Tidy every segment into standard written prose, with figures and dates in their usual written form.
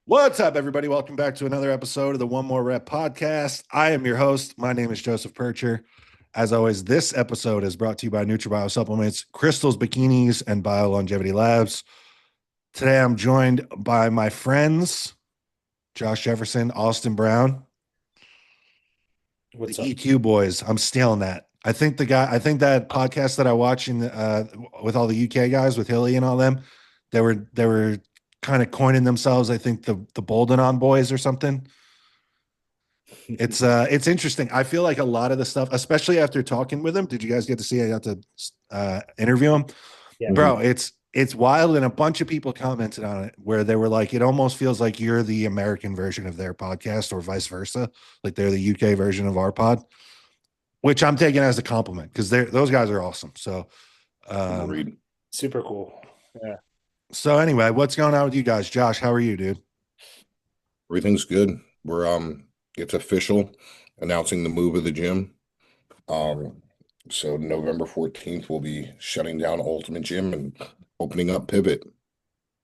What's up, everybody? Welcome back to another episode of the One More Rep podcast. I am your host. My name is Joseph Percher. As always, this episode is brought to you by NutriBio Supplements, Crystals Bikinis, and Bio Longevity Labs. Today, I'm joined by my friends, Josh Jefferson, Austin Brown, What's the up? EQ boys. I'm stealing that. I think that podcast that I watched with all the UK guys, with Hilly and all them, they were kind of coining themselves. I think the Boldenon boys or something. It's interesting. I feel like a lot of the stuff, especially after talking with him. Did you guys get to see? I got to interview him, Yeah. bro. It's wild, and a bunch of people commented on it where they were like, it almost feels like you're the American version of their podcast, or vice versa. Like they're the UK version of our pod, which I'm taking as a compliment because those guys are awesome. So, um, Agreed. Super cool. Yeah. so anyway, what's going on with you guys? Josh, how are you, dude? Everything's good. We're it's official, announcing the move of the gym. Um, so November 14th we'll be shutting down Ultimate Gym and opening up Pivot.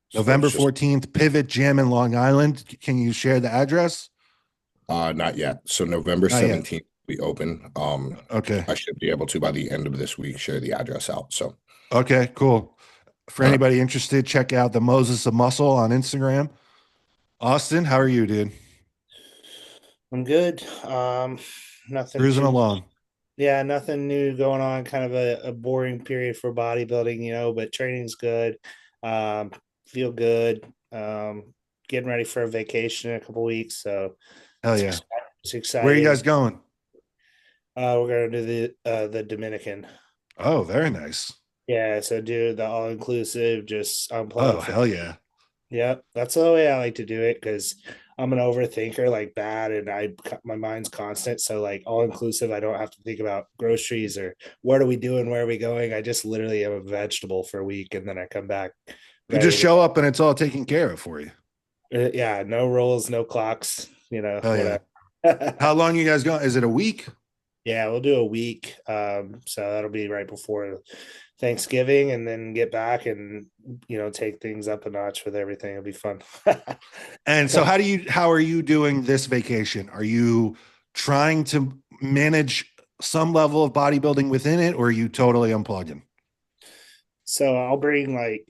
So November it's just 14th, Pivot Gym in Long Island. Can you share the address? not yet. So November Not yet. 17th we open. Okay. I should be able to by the end of this week share the address out. So Okay, cool. For uh, anybody interested, check out the Moses of Muscle on Instagram. Austin, how are you, dude? I'm good. Nothing Cruising too, along. yeah, nothing new going on. Kind of a boring period for bodybuilding, but training's good. Um, feel good. Getting ready for a vacation in a couple weeks. So Hell it's yeah. exciting. It's Where are you exciting. guys going? We're gonna do the Dominican. Oh, very nice. Yeah, so do the all inclusive, just Oh, unplug for. hell yeah. Yeah, that's the way I like to do it because I'm an overthinker like bad, and my mind's constant. So like all inclusive, I don't have to think about groceries or what are we doing, where are we going. I just literally am a vegetable for a week, and then I come back You just ready show up and it's all taken care of for you. yeah, no rules, no clocks, Hell yeah. whatever. How long you guys going? Is it a week? Yeah, we'll do a week. So that'll be right before Thanksgiving, and then get back and take things up a notch with everything. It'll be fun. And so how are you doing this vacation? Are you trying to manage some level of bodybuilding within it, or are you totally unplugging? So I'll bring like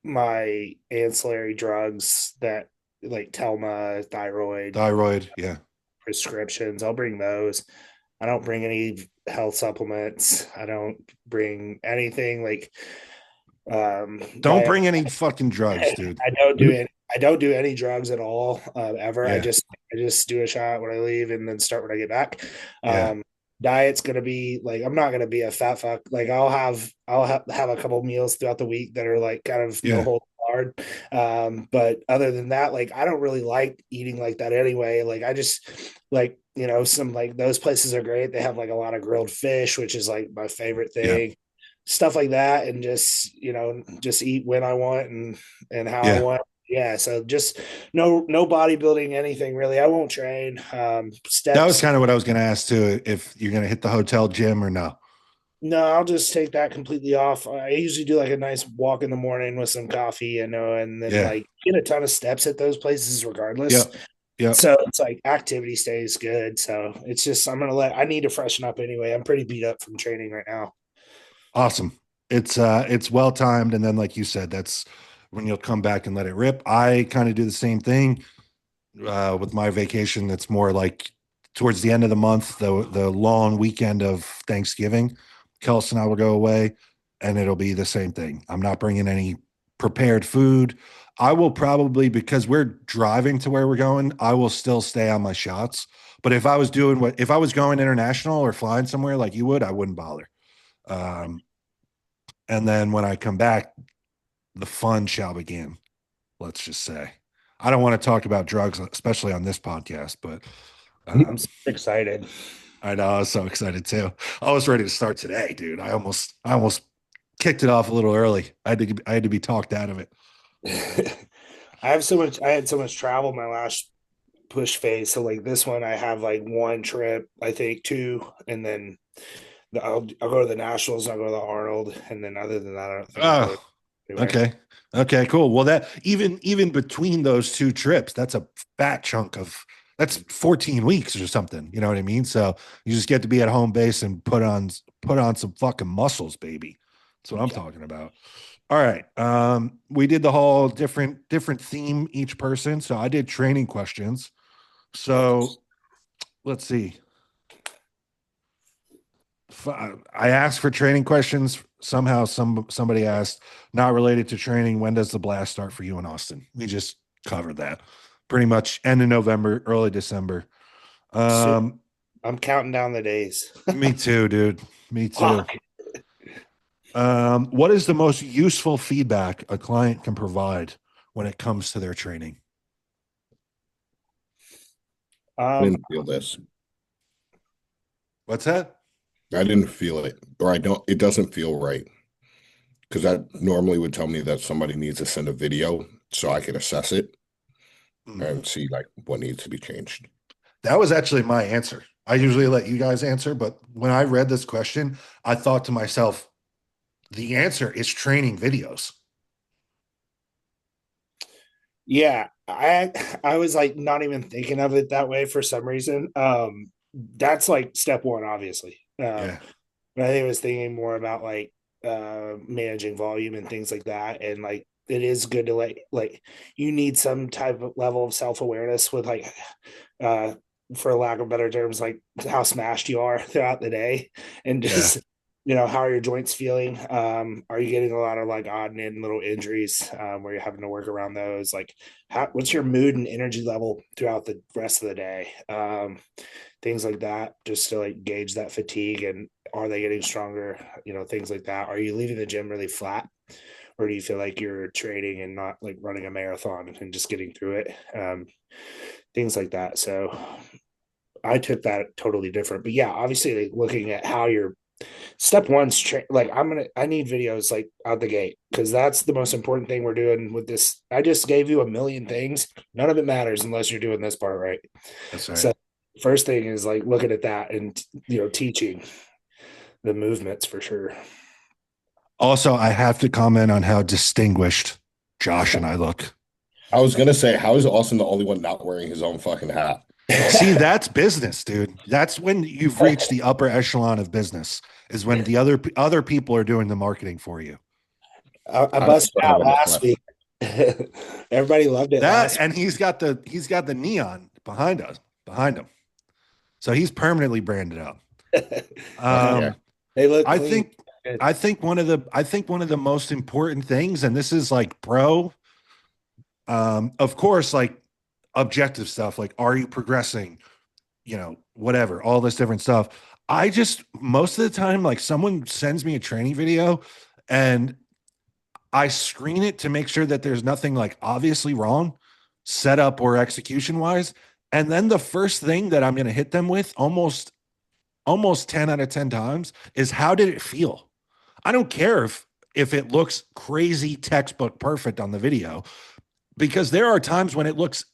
my ancillary drugs that like Telma, thyroid Thyroid, yeah. prescriptions. I'll bring those. I don't bring any health supplements. I don't bring anything like Don't diet. bring any fucking drugs, dude. I don't do any drugs at all ever. Yeah, I just do a shot when I leave and then start when I get back. yeah, Diet's gonna be like I'm not gonna be a fat fuck. Like have a couple meals throughout the week that are like kind of no yeah, hold barred. But other than that, like I don't really like eating like that anyway. Like I just like some like those places are great. They have like a lot of grilled fish, which is like my favorite yeah, thing, stuff like that, and just just eat when I want and how I yeah. want. Yeah, so just no bodybuilding, anything really. I won't train. That was Steps. kind of what I was going to ask too. If you're going to hit the hotel gym or no? No, I'll just take that completely off. I usually do like a nice walk in the morning with some coffee, and then Yeah, like get a ton of steps at those places regardless. yep, yep. So it's like activity stays good. So it's just I need to freshen up anyway. I'm pretty beat up from training right now. Awesome. It's well timed, and then like you said, that's when you'll come back and let it rip. I kind of do the same thing with my vacation. It's more like towards the end of the month, the long weekend of Thanksgiving. Kelsey and I will go away, and it'll be the same thing. I'm not bringing any prepared food. I will probably, because we're driving to where we're going, I will still stay on my shots. But if I was going international or flying somewhere like you would, I wouldn't bother. Um, and then when I come back, the fun shall begin. Let's just say. I don't want to talk about drugs, especially on this podcast, but I'm um, super excited. I know I was so excited too. I was ready to start today, dude. I almost kicked it off a little early. I had to be talked out of it. I had so much travel my last push phase. So like this one, I have like one trip, I think two, and then I'll go to the Nationals, I'll go to the Arnold, and then other than that, I don't think I'll Oh, go. Okay. Okay, cool. Well, that even between those two trips, that's a fat chunk of that's 14 weeks or something. You know what I mean? So you just get to be at home base and put on some fucking muscles, baby. That's what I'm talking about. All right. We did the whole different theme each person. So I did training questions. So let's see. I asked for training questions. Somehow somebody asked, not related to training, when does the blast start for you in Austin? We just covered that. Pretty much end of November, early December. So I'm counting down the days. Me too, dude. Me too. Fuck. What is the most useful feedback a client can provide when it comes to their training? I Um, didn't feel this. What's that? I didn't feel it, or I don't. It doesn't feel right because that normally would tell me that somebody needs to send a video so I could assess it and see like what needs to be changed. That was actually my answer. I usually let you guys answer, but when I read this question, I thought to myself, the answer is training videos. yeah, I was like not even thinking of it that way for some reason. That's like step one, obviously. Yeah. But I think I was thinking more about like managing volume and things like that. And like it is good to like you need some type of level of self-awareness with like uh for lack of better terms, like how smashed you are throughout the day and Yeah. just how are your joints feeling? Are you getting a lot of like odd and end little injuries where you're having to work around those? Like what's your mood and energy level throughout the rest of the day? Things like that, just to like gauge that fatigue and are they getting stronger? Things like that. Are you leaving the gym really flat? Or do you feel like you're training and not like running a marathon and just getting through it? Things like that. So I took that totally different. But yeah, obviously like looking at how you're step one's like I need videos like out the gate because that's the most important thing we're doing with this. I just gave you a million things. None of it matters unless you're doing this part right. That's right. So first thing is like looking at that and teaching the movements for sure. Also, I have to comment on how distinguished Josh and I look. I was gonna say, how is Austin the only one not wearing his own fucking hat? See, that's business, dude. That's when you've reached the upper echelon of business, is when the other people are doing the marketing for you. I I busted put him out in the last flesh. week. Everybody loved it That last. and he's got the neon behind him. So he's permanently branded up. Yeah. They look I clean. think I think one of the most important things, and this is like of course, like objective stuff, like are you progressing, whatever, all this different stuff. I just most of the time, like someone sends me a training video and I screen it to make sure that there's nothing like obviously wrong, setup or execution wise. And then the first thing that I'm going to hit them with almost 10 out of 10 times is how did it feel? I don't care if it looks crazy textbook perfect on the video because there are times when it looks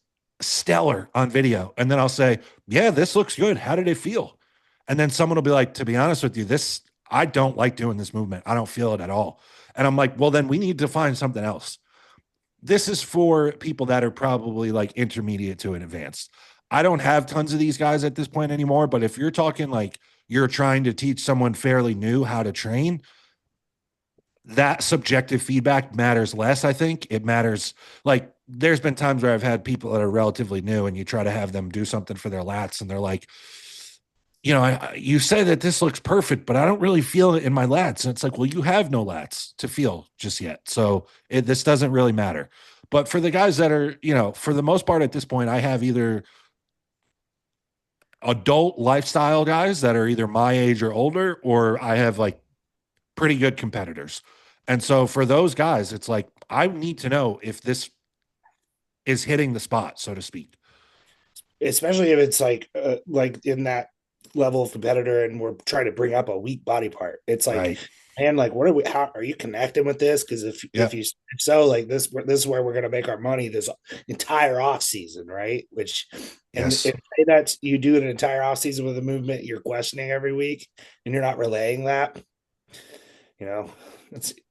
stellar on video and then I'll say, "Yeah, this looks good. How did it feel?" And then someone will be like, "To be honest with you, this I don't like doing this movement. I don't feel it at all." And I'm like, "Well, then we need to find something else." This is for people that are probably like intermediate to an advanced. I don't have tons of these guys at this point anymore, but if you're talking like you're trying to teach someone fairly new how to train, that subjective feedback matters less. I think it matters. Like, there's been times where I've had people that are relatively new and you try to have them do something for their lats and they're like, you say that this looks perfect, but I don't really feel it in my lats. And it's like, well, you have no lats to feel just yet. So this doesn't really matter. But for the guys that are, for the most part at this point, I have either adult lifestyle guys that are either my age or older, or I have like pretty good competitors. And so for those guys, it's like, I need to know if this is hitting the spot, so to speak. Especially if it's like in that level of competitor and we're trying to bring up a weak body part. It's like, Right. man, like what are we how are you connecting with this? Because if Yep. you if so like this is where we're gonna make our money this entire off season, right? Which and Yes. if say that you do an entire off season with a movement you're questioning every week and you're not relaying that, you know.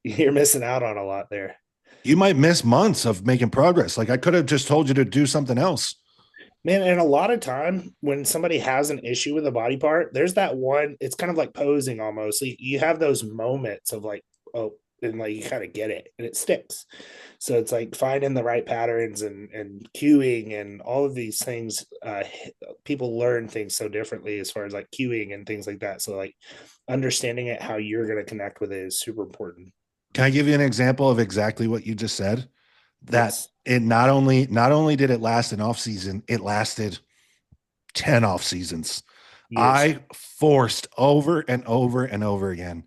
You're missing out on a lot there. You might miss months of making progress. Like I could have just told you to do something else. Man, and a lot of time when somebody has an issue with a body part, there's that one, it's kind of like posing almost. You have those moments of like, oh, and like you kind of get it and it sticks. So it's like finding the right patterns and cueing and all of these things. People learn things so differently as far as like cueing and things like that. So like understanding it, how you're going to connect with it is super important. Can I give you an example of exactly what you just said? That Yes. it not only did it last an off season, it lasted 10 off seasons. Years. I forced over and over and over again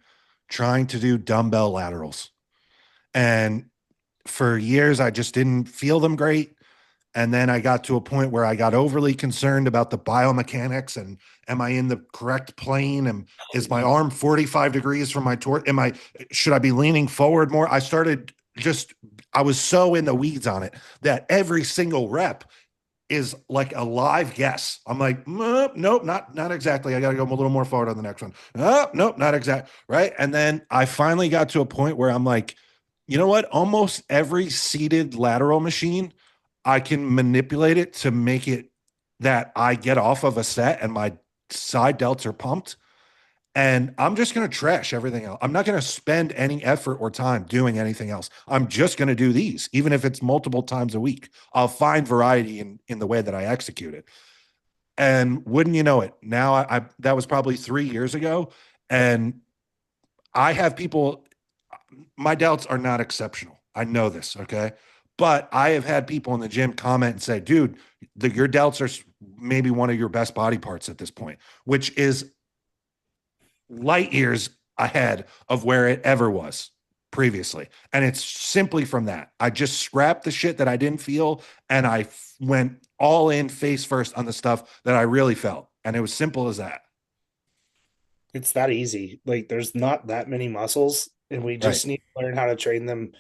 trying to do dumbbell laterals. And for years, I just didn't feel them great. And then I got to a point where I got overly concerned about the biomechanics and am I in the correct plane? And is my arm 45 degrees from my torque? Should I be leaning forward more? I was so in the weeds on it that every single rep is like a live guess. I'm like, nope, not exactly. I got to go a little more forward on the next one. Nope, not exact. Right. And then I finally got to a point where I'm like, you know what? Almost every seated lateral machine, I can manipulate it to make it that I get off of a set and my side delts are pumped. And I'm just going to trash everything else. I'm not going to spend any effort or time doing anything else. I'm just going to do these, even if it's multiple times a week. I'll find variety in the way that I execute it. And wouldn't you know it? Now I that was probably 3 years ago. And I have people, my delts are not exceptional. I know this. Okay. But I have had people in the gym comment and say, dude, your delts are maybe one of your best body parts at this point, which is light years ahead of where it ever was previously. And it's simply from that. I just scrapped the shit that I didn't feel and I went all in face first on the stuff that I really felt. And it was simple as that. It's that easy. Like there's not that many muscles, and we Right. just need to learn how to train them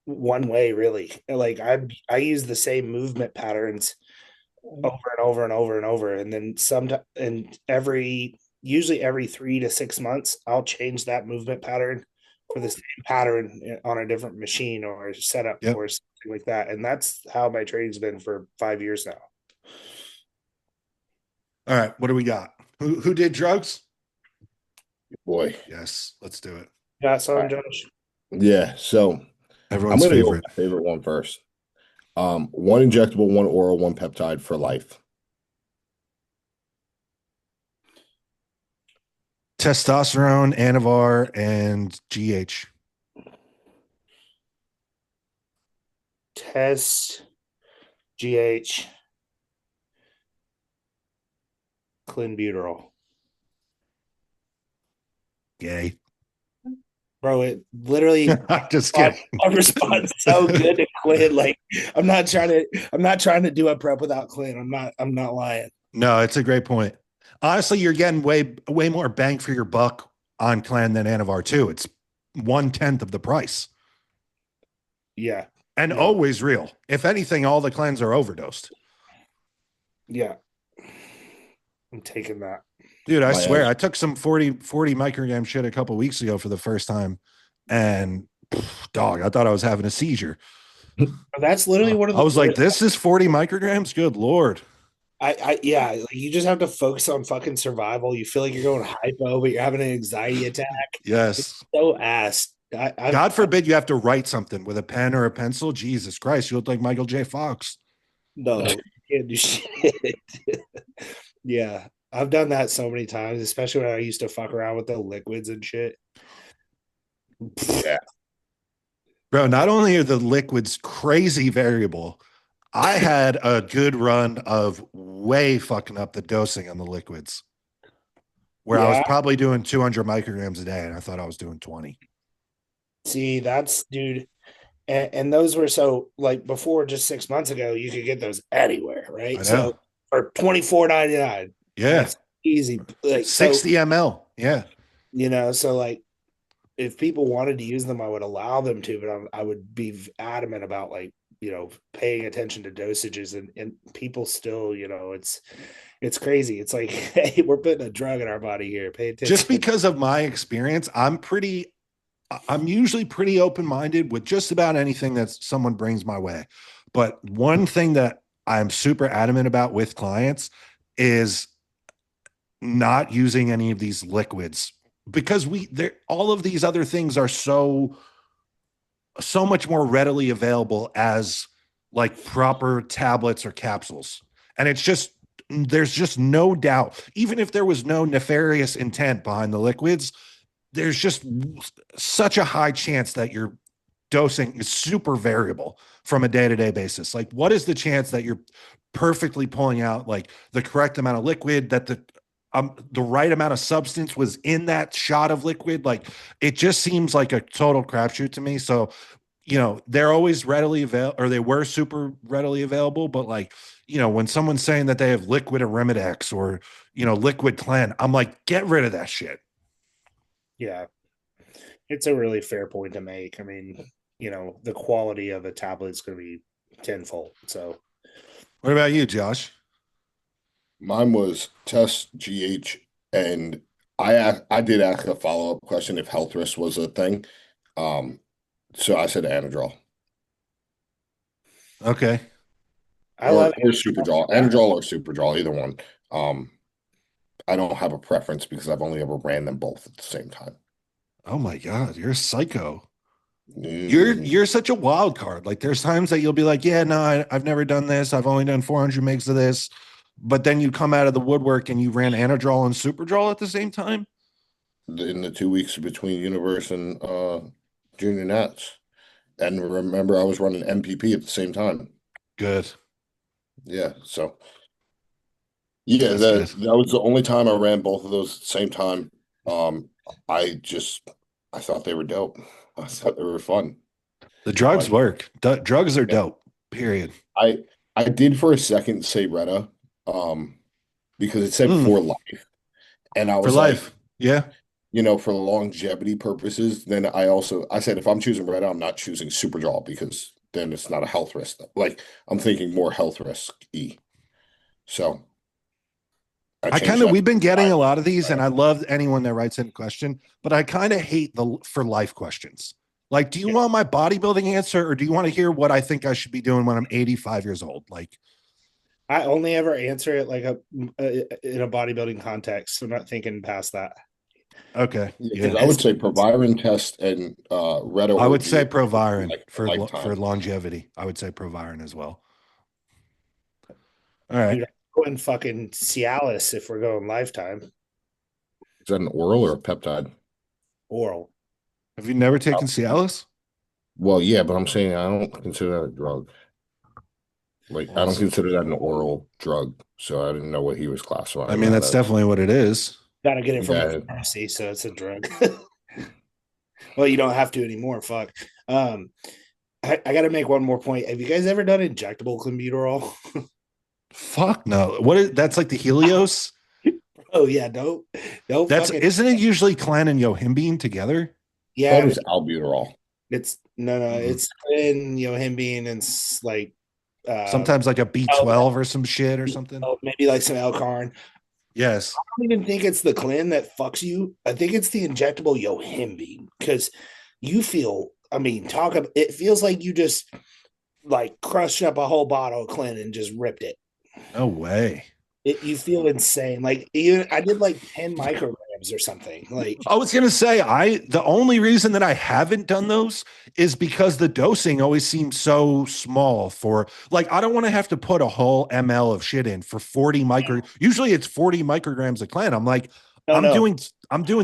one way, really. Like I use the same movement patterns over and over and over and over. And then and usually every 3 to 6 months, I'll change that movement pattern for the same pattern on a different machine or setup Yep. or something like that. And that's how my training's been for 5 years now. All right. What do we got? Who did drugs? Boy. Yes. Let's do it. Got All some, right. Josh? Yeah. So I'm Everyone's gonna go with favorite. my favorite one first. One injectable, one oral, one peptide for life. Testosterone, Anavar, and GH. Test, GH, clenbuterol. Gay. Bro, it literally Just kidding. I respond so good to Clint. Like I'm not trying to do a prep without Clint. I'm not lying. No, it's a great point. Honestly, you're getting way more bang for your buck on Clan than Anavar too. It's 1/10 of the price Yeah. and Yeah. always real. If anything, all the clans are overdosed. Yeah. I'm taking that. Dude, I My swear, ex- I took some 40 microgram shit a couple weeks ago for the first time. And dog, I thought I was having a seizure. That's literally one of I the was like, worst. this is 40 micrograms? Good Lord. Yeah, like, you just have to focus on fucking survival. You feel like you're going hypo, but you're having an anxiety attack. It's Yes. so ass. God forbid you have to write something with a pen or a pencil. Jesus Christ, you look like Michael J. Fox. No, you can't do shit. Yeah. I've done that so many times, especially when I used to fuck around with the liquids and shit. yeah. Bro, not only are the liquids crazy variable, I had a good run of way fucking up the dosing on the liquids where I was Yeah. probably doing 200 micrograms a day and I thought I was doing 20. See, that's dude. And those were so like before just 6 months ago, you could get those anywhere, I right? know. So for $24.99. Yeah. That's easy. Like so, 60 ml. Yeah. so like if people wanted to use them, I would allow them to, but I would be adamant about like, paying attention to dosages and people still, it's crazy. It's like, hey, we're putting a drug in our body here. Pay attention. Just because of my experience, I'm pretty I'm usually pretty open minded with just about anything that someone brings my way. But one thing that I'm super adamant about with clients is not using any of these liquids because all of these other things are so much more readily available as like proper tablets or capsules. And it's just, there's just no doubt, even if there was no nefarious intent behind the liquids, there's just such a high chance that your dosing is super variable from a day-to-day basis. Like, what is the chance that you're perfectly pulling out like the correct amount of liquid, that the right amount of substance was in that shot of liquid? Like, it just seems like a total crapshoot to me. So, they're always readily available, or they were super readily available. But like, when someone's saying that they have liquid Arimidex or, liquid Clen, I'm like, get rid of that shit. Yeah, it's a really fair point to make. I mean, the quality of a tablet is going to be tenfold. So, What about you, Josh? Mine was test GH, and I did ask a follow-up question if health risk was a thing. Um, so I said Anadrol Okay. I love or Superdrol, Anadrol or Superdrol, either one. Um, I don't have a preference because I've only ever ran them both at the same time. Oh my God, you're a psycho. You're Mm, you're such a wild card. Like, there's times that you'll be like, yeah, no, I've never done this. I've only done 400 megs of this. But then you come out of the woodwork and you ran Anadrol and Superdrol at the same time. in the 2 weeks between Universe and Junior Nats. And remember, I was running MPP at the same time. Good. Yeah, so yeah, That's good. that was the only time I ran both of those at the same time. Um, I just I thought they were dope. I thought they were fun. The drugs Like, work. Drugs are yeah, dope. Period. I I did for a second say Retta, um, because it said Mm, for life, and I for was like, life. Yeah. for longevity purposes. Then I said if I'm choosing Retta, I'm not choosing Superdrol because then it's not a health risk. Like I'm thinking more health risk E. So I changed that. We've been getting a lot of these, and I love anyone that writes in a question, but I kind of hate the for life questions. Like, do you want my bodybuilding answer, or do you want to hear what I think I should be doing when I'm 85 years old? Like, I only ever answer it like in a bodybuilding context. So I'm not thinking past that. okay. Because Yeah. I would say Proviron test and Retta I or would say G Proviron like a for lifetime. longevity. I would say Proviron as well. All right. Dude, I'm going fucking Cialis if we're going lifetime Is that an oral or a peptide? oral. Have you never taken Cialis? Well, yeah, but I'm saying I don't consider that a drug. Like I don't consider that an oral drug. So I didn't know what he was I classifying mean, that that's as. definitely what it is. Got to get it from a Yeah, pharmacy, so it's a drug. Well, you don't have to anymore. Fuck. Um, I got to make one more point. Have you guys ever done injectable clenbuterol? Fuck no. What is that's like the Helios? Oh yeah, don't That's fucking isn't it usually Clan and Yohimbine together? thought it yeah. was albuterol. It's no, Mhm. it's in him being and like Sometimes like a oh, B12 or some shit or something. maybe like some Elcarn. Yes. I don't even think it's the Clen that fucks you. I think it's the injectable Yohimbine because you feel. I mean, talk about it feels like you just like crushed up a whole bottle of Clen and just ripped it. No way. You feel insane. Like even I did like 10 micrograms or something. Like I was gonna say the only reason that I haven't done those is because the dosing always seems so small for like I don't want to have to put a whole ml of shit in for 40 micro. Usually it's 40 micrograms of Clan. I'm like, I'm no. doing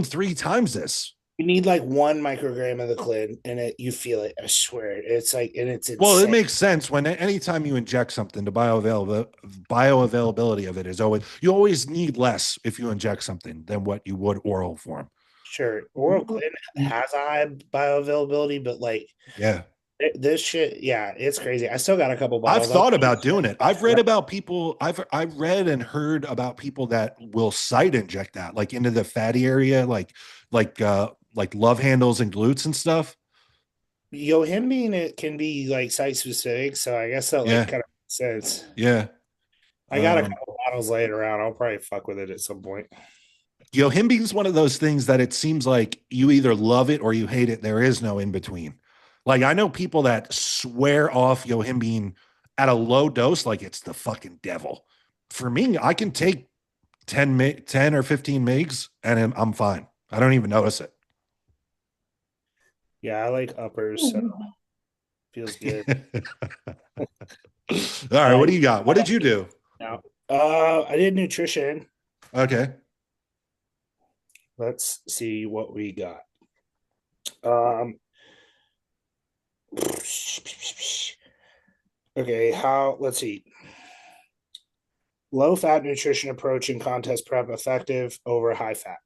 3 times this. You need like 1 microgram of the Clen and you feel it. I swear. It's like and it's Well, it insane. makes sense when anytime you inject something, the bioavailability of it is always you always need less if you inject something than what you would oral form. Sure. Oral Clen has a high bioavailability, but like Yeah. this shit, yeah, it's crazy. I still got a couple I've bottles. thought about doing it. I've read about people. I've read and heard about people that will site inject that, like into the fatty area, like love handles and glutes and stuff. Yohimbine, it can be like site specific, so I guess that like Yeah, kind of makes sense. yeah. I got a Um, couple bottles laying around. I'll probably fuck with it at some point. Yohimbe's one of those things that it seems like you either love it or you hate it. There is no in between. Like I know people that swear off Yohimbine at a low dose like it's the fucking devil. For me, I can take 10 or 15 migs and I'm fine. I don't even notice it. Yeah, I like uppers, so feels good. All right, what do you got? What did you do? Now, I did nutrition. Okay. Let's see what we got. Um, okay, let's see. Low fat nutrition approach in contest prep effective over high fat.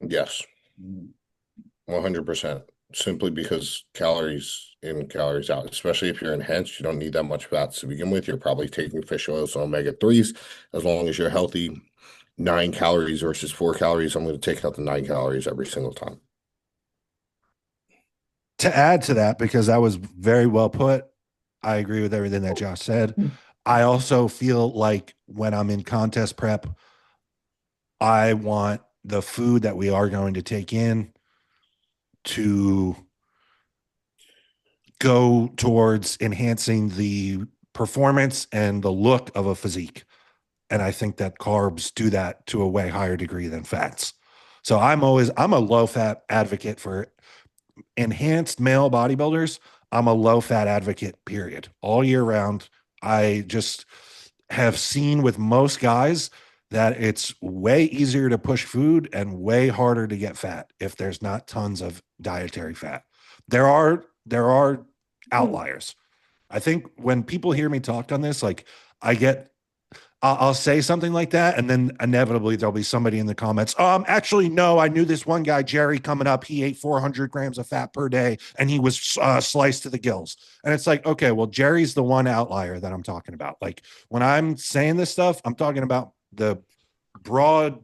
Yes, 100%. Simply because calories in, calories out, especially if you're enhanced, you don't need that much fats to begin with. You're probably taking fish oils and omega-3s. As long as you're healthy, 9 calories versus 4 calories, I'm going to take out the 9 calories every single time. To add to that, because that was very well put, I agree with everything that Josh said. I also feel like when I'm in contest prep, I want the food that we are going to take in to go towards enhancing the performance and the look of a physique. And I think that carbs do that to a way higher degree than fats. So I'm a low fat advocate for enhanced male bodybuilders. I'm a low fat advocate, period, all year round. I just have seen with most guys that it's way easier to push food and way harder to get fat if there's not tons of dietary fat. There are outliers. I think when people hear me talk on this, like I get I'll say something like that, and then inevitably there'll be somebody in the comments. Actually, no, I knew this one guy, Jerry, coming up. He ate 400 grams of fat per day, and he was sliced to the gills. And it's like, okay, well, Jerry's the one outlier that I'm talking about. Like when I'm saying this stuff, I'm talking about the broad,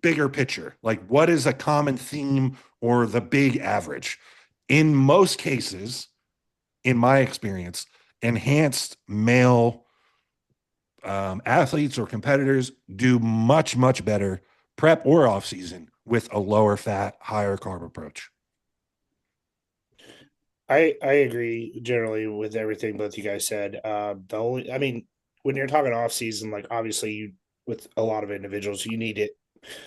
bigger picture. Like what is a common theme or the big average? In most cases, in my experience, enhanced male athletes or competitors do much, much better prep or off season with a lower fat, higher carb approach. I agree generally with everything both you guys said. I mean, when you're talking off season, like obviously you with a lot of individuals, you need to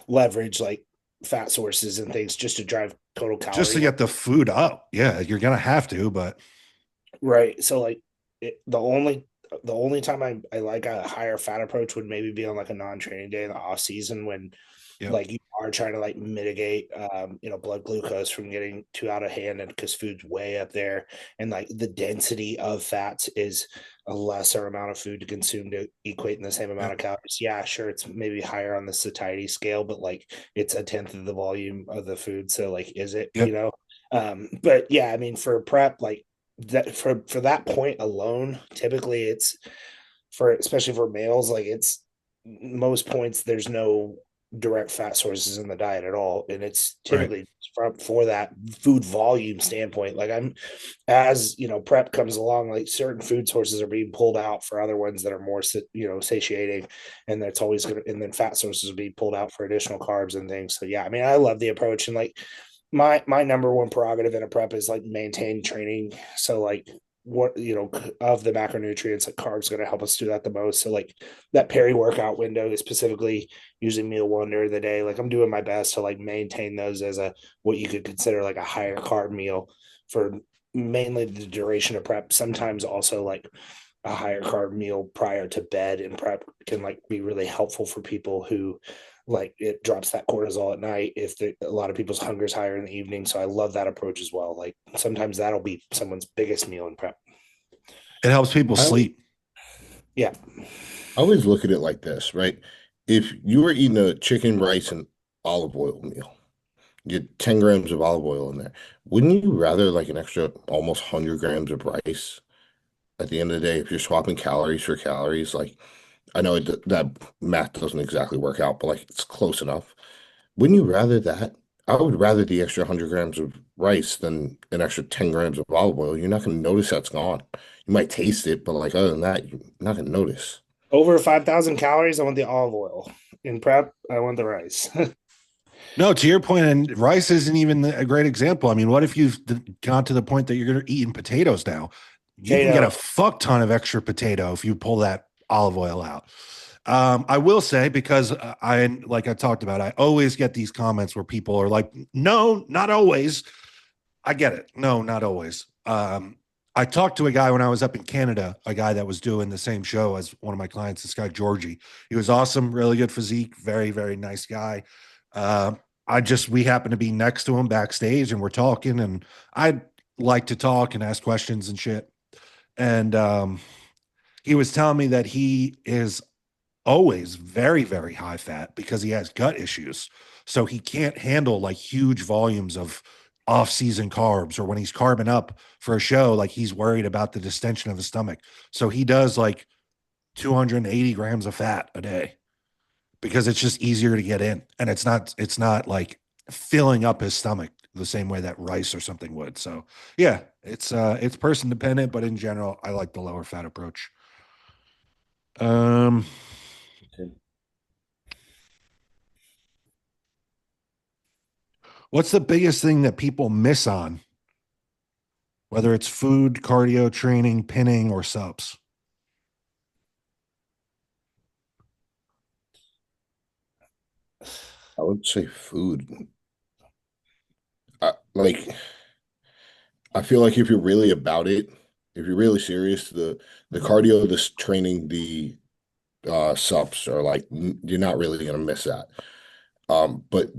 leverage like fat sources and things just to drive total calorie. Just to get the food up. Yeah, you're gonna have to, but right. So like the only time I like a higher fat approach would maybe be on like a non-training day in the off season when like you are trying to like mitigate blood glucose from getting too out of hand and because food's way up there and like the density of fats is a lesser amount of food to consume to equate in the same amount of calories. Yeah, sure, it's maybe higher on the satiety scale, but like it's a tenth of the volume of the food. So like is it, but yeah, I mean for prep, like that for that point alone, typically it's for especially for males, like it's most points there's no direct fat sources in the diet at all, and it's typically for that food volume standpoint. Like I'm as prep comes along, like certain food sources are being pulled out for other ones that are more satiating, and that's always gonna, and then fat sources will be pulled out for additional carbs and things. So yeah, I mean I love the approach, and like my number one prerogative in a prep is like maintain training. So like what of the macronutrients, like carbs going to help us do that the most. So like that peri-workout window is specifically using meal one during the day. Like I'm doing my best to like maintain those as a what you could consider like a higher carb meal for mainly the duration of prep. Sometimes also like a higher carb meal prior to bed and prep can like be really helpful for people who like it drops that cortisol at night if a lot of people's hunger is higher in the evening. So I love that approach as well. Like sometimes that'll be someone's biggest meal in prep. It helps people sleep. Yeah. I always look at it like this, right? If you were eating a chicken, rice, and olive oil meal, you get 10 grams of olive oil in there. Wouldn't you rather like an extra almost 100 grams of rice at the end of the day if you're swapping calories for calories? Like, I know that math doesn't exactly work out, but like it's close enough. Wouldn't you rather that? I would rather the extra 100 grams of rice than an extra 10 grams of olive oil. You're not going to notice that's gone. You might taste it, but like other than that, you're not going to notice. Over 5,000 calories, I want the olive oil. in prep, I want the rice. No, to your point, and rice isn't even a great example. I mean, what if you've gone to the point that you're going to eating potatoes now? You can get a Potato. fuck ton of extra potato if you pull that olive oil out. I will say, because like I talked about, I always get these comments where people are like, no, not always. I get it. No, not always. I talked to a guy when I was up in Canada, a guy that was doing the same show as one of my clients, this guy, Georgie. He was awesome, really good physique, very, very nice guy. We happened to be next to him backstage and we're talking, and I like to talk and ask questions and shit. And he was telling me that he is always very, very high fat because he has gut issues. So he can't handle like huge volumes of off season carbs, or when he's carbing up for a show, like he's worried about the distension of his stomach. So he does like 280 grams of fat a day because it's just easier to get in. And it's not like filling up his stomach the same way that rice or something would. So yeah, it's person dependent, but in general, I like the lower fat approach. Um, what's the biggest thing that people miss on, whether it's food, cardio, training, pinning, or subs? I would say food. Like, I feel like if you're really about it, if you're really serious, the cardio, this training, the subs are like you're not really gonna miss that. But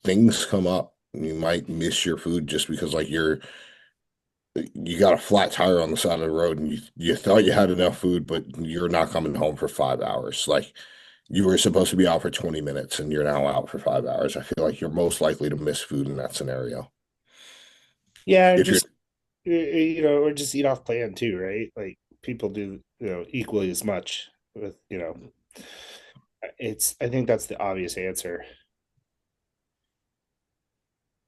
things come up. You might miss your food just because like you got a flat tire on the side of the road and you thought you had enough food, but you're not coming home for 5 hours. Like you were supposed to be out for 20 minutes and you're now out for 5 hours. I feel like you're most likely to miss food in that scenario. Yeah, If you're just or just eat off plan too, right? Like people do, equally as much with, it's I think that's the obvious answer.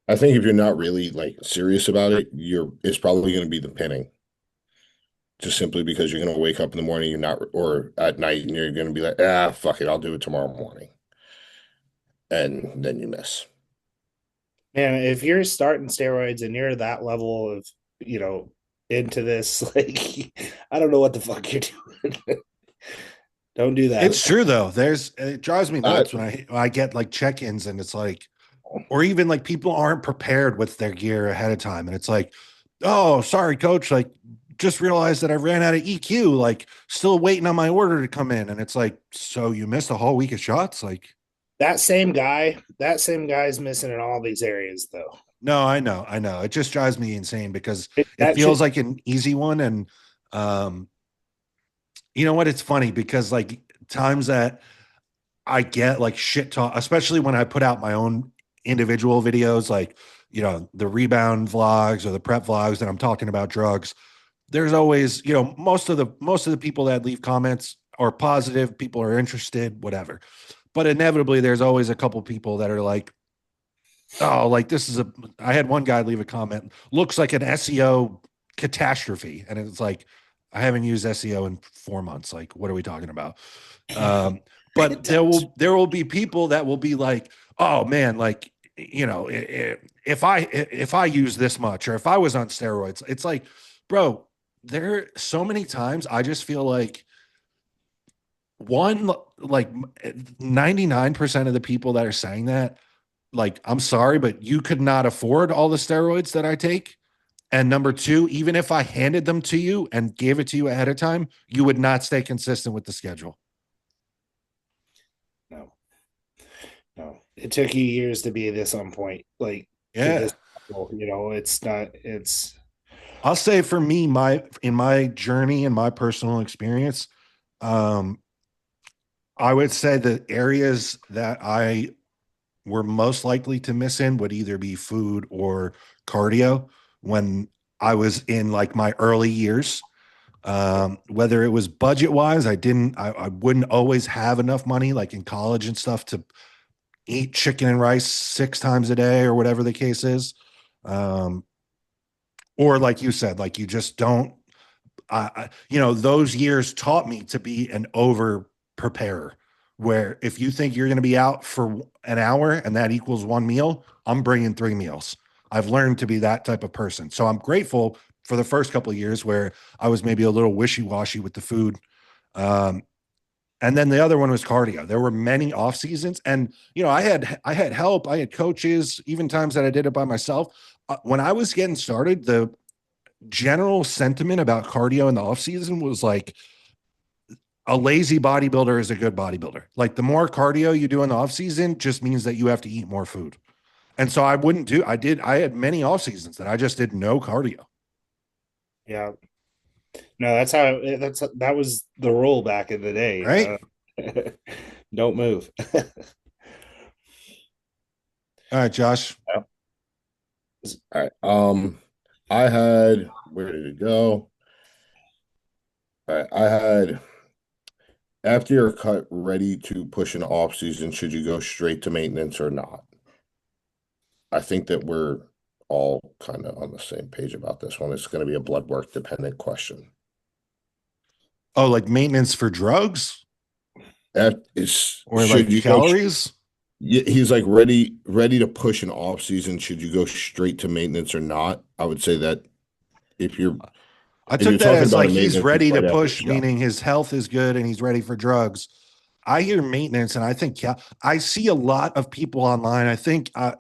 I think if you're not really like serious about it, it's probably going to be the pinning. Just simply because you're going to wake up in the morning, you're not, or at night, and you're going to be like, fuck it, I'll do it tomorrow morning. And then you miss. Man, if you're starting steroids and you're that level of, into this, like I don't know what the fuck you're doing. Don't do that. It's true though. It drives me Uh, nuts when I get like check-ins and it's like, or even like people aren't prepared with their gear ahead of time. And it's like, oh, sorry, coach. Like, just realized that I ran out of EQ, like still waiting on my order to come in. And it's like, so you missed a whole week of shots? Like, That same guy's missing in all these areas though. no, I know. It just drives me insane because it That feels should like an easy one. And um, you know what? It's funny because like times that I get like shit talk, especially when I put out my own individual videos, like, the rebound vlogs or the prep vlogs that I'm talking about drugs. There's always, most of the people that leave comments are positive, people are interested, whatever. But inevitably, there's always a couple people that are like, oh, like I had one guy leave a comment, looks like an SEO catastrophe. And it's like, I haven't used SEO in 4 months. Like, what are we talking about? Um, but there will be people that will be like, oh man, like, if I use this much, or if I was on steroids, it's like, bro, there so many times I just feel like one, like 99% of the people that are saying that, like, I'm sorry, but you could not afford all the steroids that I take. And number two, even if I handed them to you and gave it to you ahead of time, you would not stay consistent with the schedule. no, no. It took you years to be this on point, like to Yeah. this level. It's not. It's I'll say for me, in my journey and my personal experience, um, I would say the areas that I were most likely to miss in would either be food or cardio when I was in like my early years. Whether it was budget wise, I wouldn't always have enough money, like in college and stuff, to eat chicken and rice 6 times a day or whatever the case is. Um, or like you said, like you just don't, those years taught me to be an over preparer, where if you think you're going to be out for an hour and that equals one meal, I'm bringing 3 meals. I've learned to be that type of person. So I'm grateful for the first couple of years where I was maybe a little wishy-washy with the food. Um, and then the other one was cardio. There were many off seasons, and I had help, I had coaches, even times that I did it by myself. When I was getting started, the general sentiment about cardio in the off season was like a lazy bodybuilder is a good bodybuilder. Like the more cardio you do in the off season just means that you have to eat more food. And so I wouldn't do. I had many off seasons that I just did no cardio. Yeah. No, that was the rule back in the day, you Right. know. Don't move. All right, Josh. All right. I had, where did it go? All right. I had, after you're cut ready to push an off season, should you go straight to maintenance or not? I think that we're all kind of on the same page about this one. It's going to be a blood work dependent question. Oh, like maintenance for drugs That is, or should like you go? calories? Yeah, he's like ready to push an off season. Should you go straight to maintenance or not? I would say that if you're I if you're took that talking as about a like he's maintenance, it's ready to right after a push, shot. meaning his health is good and he's ready for drugs. I hear maintenance, and I think I see a lot of people online. I think I'm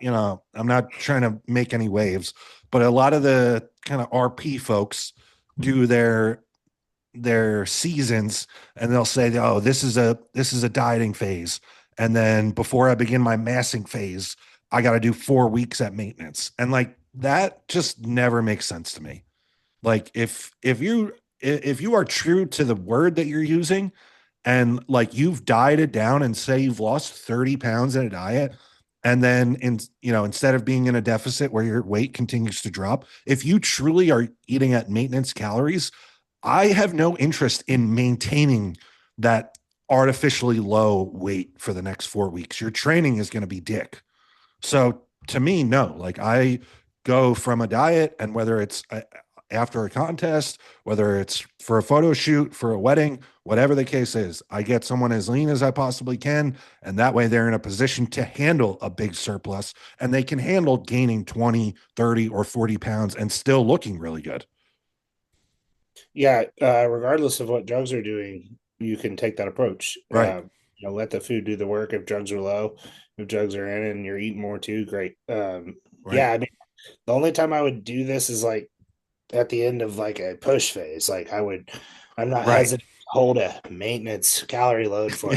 not trying to make any waves, but a lot of the kind of RP folks do their seasons, and they'll say, "Oh, this is a dieting phase," and then before I begin my massing phase, I got to do 4 weeks at maintenance, and like that just never makes sense to me. Like if you are true to the word that you're using and like you've dieted down and say you've lost 30 pounds in a diet, and then instead of being in a deficit where your weight continues to drop, if you truly are eating at maintenance calories, I have no interest in maintaining that artificially low weight for the next 4 weeks. Your training is going to be dick. So to me, no, like I go from a diet, and whether it's after a contest, whether it's for a photo shoot, for a wedding, whatever the case is, I get someone as lean as I possibly can. And that way they're in a position to handle a big surplus, and they can handle gaining 20, 30, or 40 pounds and still looking really good. Yeah, regardless of what drugs are doing, you can take that approach. Right. Let the food do the work. If drugs are low, if drugs are in and you're eating more too, great. Right. Yeah, I mean, the only time I would do this is like at the end of like a push phase. I'm not Right. hesitant to hold a maintenance calorie load for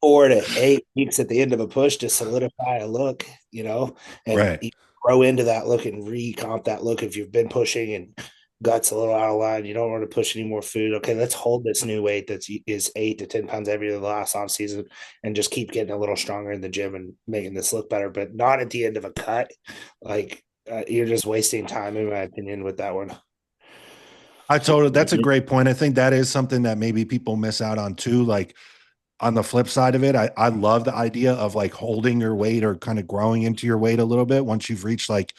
4 to 8 weeks at the end of a push to solidify a look, and Right. grow into that look and recomp that look. If you've been pushing and guts a little out of line, you don't want to push any more food. Okay, let's hold this new weight is 8 to 10 pounds heavier than the last off season, and just keep getting a little stronger in the gym and making this look better, but not at the end of a cut. Like you're just wasting time, in my opinion, with that one. That's a great point. I think that is something that maybe people miss out on too. Like on the flip side of it, I love the idea of like holding your weight or kind of growing into your weight a little bit once you've reached like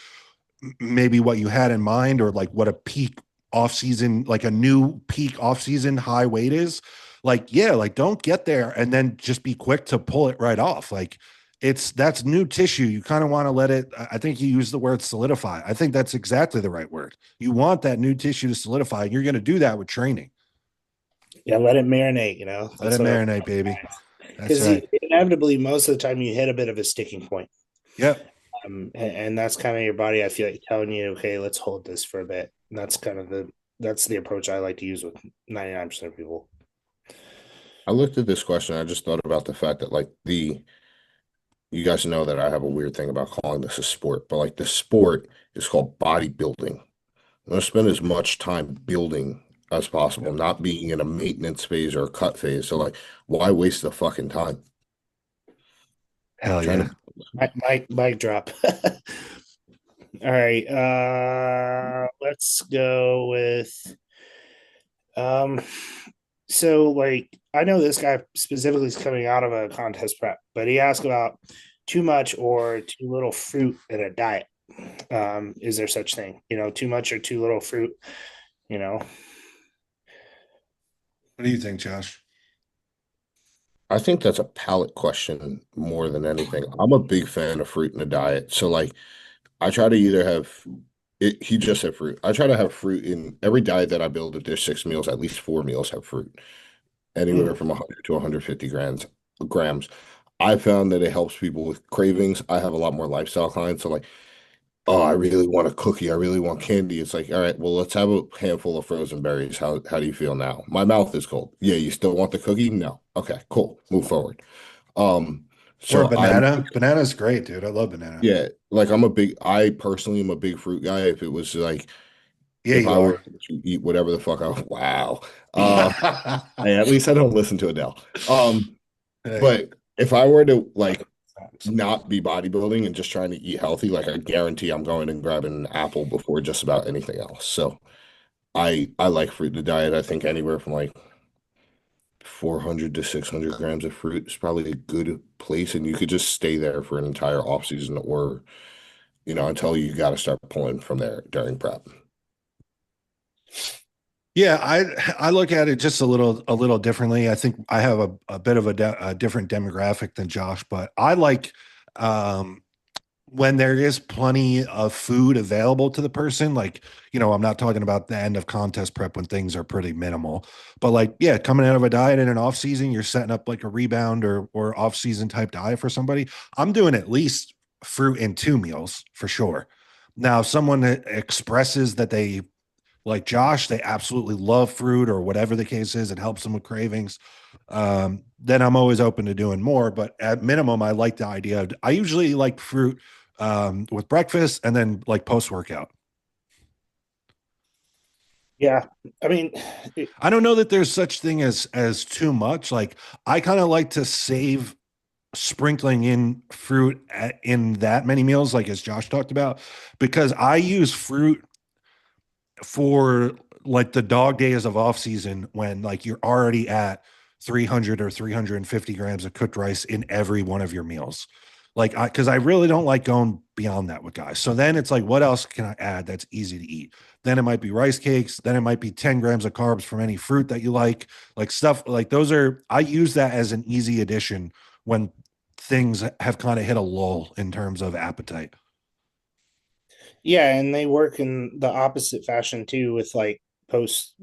maybe what you had in mind, or like what a peak off season, like a new peak off season high weight is. Like, yeah, like don't get there and then just be quick to pull it right off. Like that's new tissue. You kind of want to let it, I think you use the word solidify. I think that's exactly the right word. You want that new tissue to solidify, and you're going to do that with training. Yeah, let it marinate. Let That's it what marinate, baby. That's because right. inevitably most of the time you hit a bit of a sticking point. Yep. And that's kind of your body, I feel like, telling you, okay, let's hold this for a bit. And that's the approach I like to use with 99% of people. I looked at this question. I just thought about the fact that you guys know that I have a weird thing about calling this a sport, but like the sport is called bodybuilding. I'm going to spend as much time building as possible, not being in a maintenance phase or a cut phase. So like, why waste the fucking time Hell trying yeah. to? Mic drop. All right. Let's go with um so like I know this guy specifically is coming out of a contest prep, but he asked about too much or too little fruit in a diet. Is there such thing? Too much or too little fruit, you know? What do you think, Josh? I think that's a palate question more than anything. I'm a big fan of fruit in the diet. So like I try to either have it, he just said fruit. I try to have fruit in every diet that I build. If there's 6 meals, at least 4 meals have fruit, anywhere Mm. from 100 to 150 grams. I found that it helps people with cravings. I have a lot more lifestyle clients. So like, oh, I really want a cookie. I really want candy. It's like, all right, well, let's have a handful of frozen berries. How do you feel now? My mouth is cold. Yeah, you still want the cookie? No. Okay, cool. Move forward. Um, Or a so I'm banana. Banana's great, dude. I love banana. yeah, like I personally am a big fruit guy. If it was like Yeah, if you I were are. to eat whatever the fuck wow. Hey, at least I don't listen to Adele. Hey, But if I were to like not be bodybuilding and just trying to eat healthy, like I guarantee I'm going and grabbing an apple before just about anything else. So I like fruit in the diet. I think anywhere from like 400 to 600 grams of fruit is probably a good place, and you could just stay there for an entire off season or until you got to start pulling from there during prep. yeah, I look at it just a little differently. I think I have a bit of a different demographic than Josh, but I like um, when there is plenty of food available to the person. Like, I'm not talking about the end of contest prep when things are pretty minimal, but like, yeah, coming out of a diet in an off season, you're setting up like a rebound or off season type diet for somebody. I'm doing at least fruit in 2 meals for sure. Now, if someone that expresses that they like Josh, they absolutely love fruit or whatever the case is. It helps them with cravings. Then I'm always open to doing more. But at minimum, I like the idea of, I usually like fruit with breakfast and then like post workout. Yeah, I mean, it, I don't know that there's such thing as too much. Like I kind of like to save sprinkling in fruit in that many meals, like as Josh talked about, because I use fruit for like the dog days of off season when like you're already at 300 or 350 grams of cooked rice in every one of your meals. Like, because I really don't like going beyond that with guys. So then it's like, what else can I add that's easy to eat? Then it might be rice cakes. Then it might be 10 grams of carbs from any fruit that you like stuff like those are, I use that as an easy addition when things have kind of hit a lull in terms of appetite. yeah, and they work in the opposite fashion too, with like post,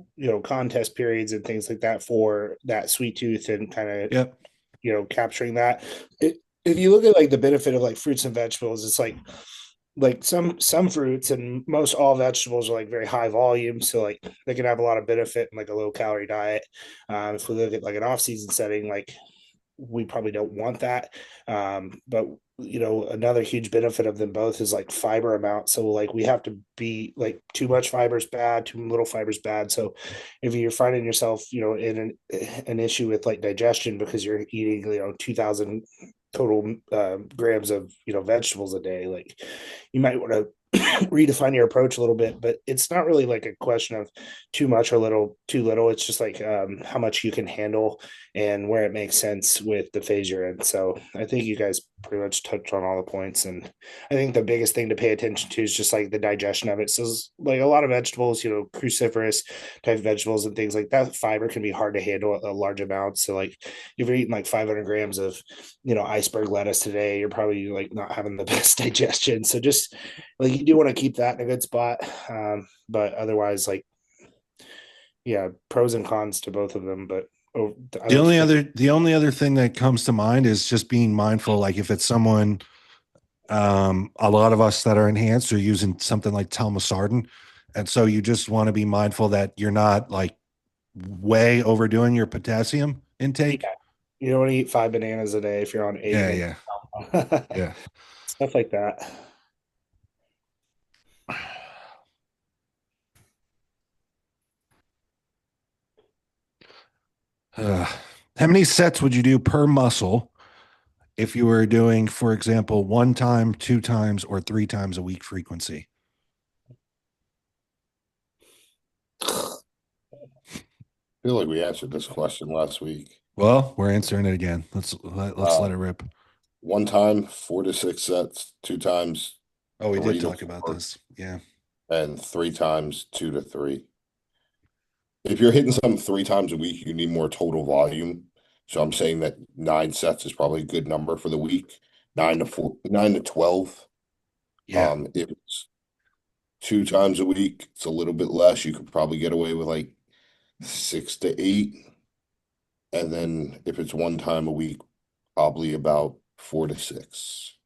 contest periods and things like that for that sweet tooth and kind of, Yep. capturing that. If you look at like the benefit of like fruits and vegetables, it's like some fruits and most all vegetables are like very high volume, so like they can have a lot of benefit in like a low calorie diet. If we look at like an off season setting, like we probably don't want that. But another huge benefit of them both is like fiber amount. So like we have to be like too much fiber is bad, too little fiber is bad. So if you're finding yourself, in an issue with like digestion because you're eating, 2,000 total grams of vegetables a day, like you might want to redefine your approach a little bit. But it's not really like a question of too much or too little. It's just like how much you can handle and where it makes sense with the phase you're in. So I think you guys pretty much touched on all the points. And I think the biggest thing to pay attention to is just like the digestion of it. So like a lot of vegetables, cruciferous type vegetables and things like that, fiber can be hard to handle at a large amount. So like if you're eating like 500 grams of, iceberg lettuce today, you're probably like not having the best digestion. So just like you do want to keep that in a good spot. But otherwise, like, yeah, pros and cons to both of them. But I The like to only think, other the only other thing that comes to mind is just being mindful. Like if it's someone, a lot of us that are enhanced are using something like telmisartan, and so you just want to be mindful that you're not like way overdoing your potassium intake. yeah, you don't want to eat 5 bananas a day if you're on eight Yeah, or yeah, yeah. stuff like that. Uh, how many sets would you do per muscle if you were doing, for example, one time, two times, or three times a week frequency? I feel like we answered this question last week. Well, we're answering it again. Let's Uh, let it rip. One time, 4 to 6 sets, two times, Oh, we did three to talk about four, this. Yeah. and three times, 2 to 3. If you're hitting something 3 times a week, you need more total volume. So I'm saying that 9 sets is probably a good number for the week. 9 to 12. Yeah. If it's 2 times a week, it's a little bit less. You could probably get away with like 6 to 8. And then if it's 1 time a week, probably about 4 to 6.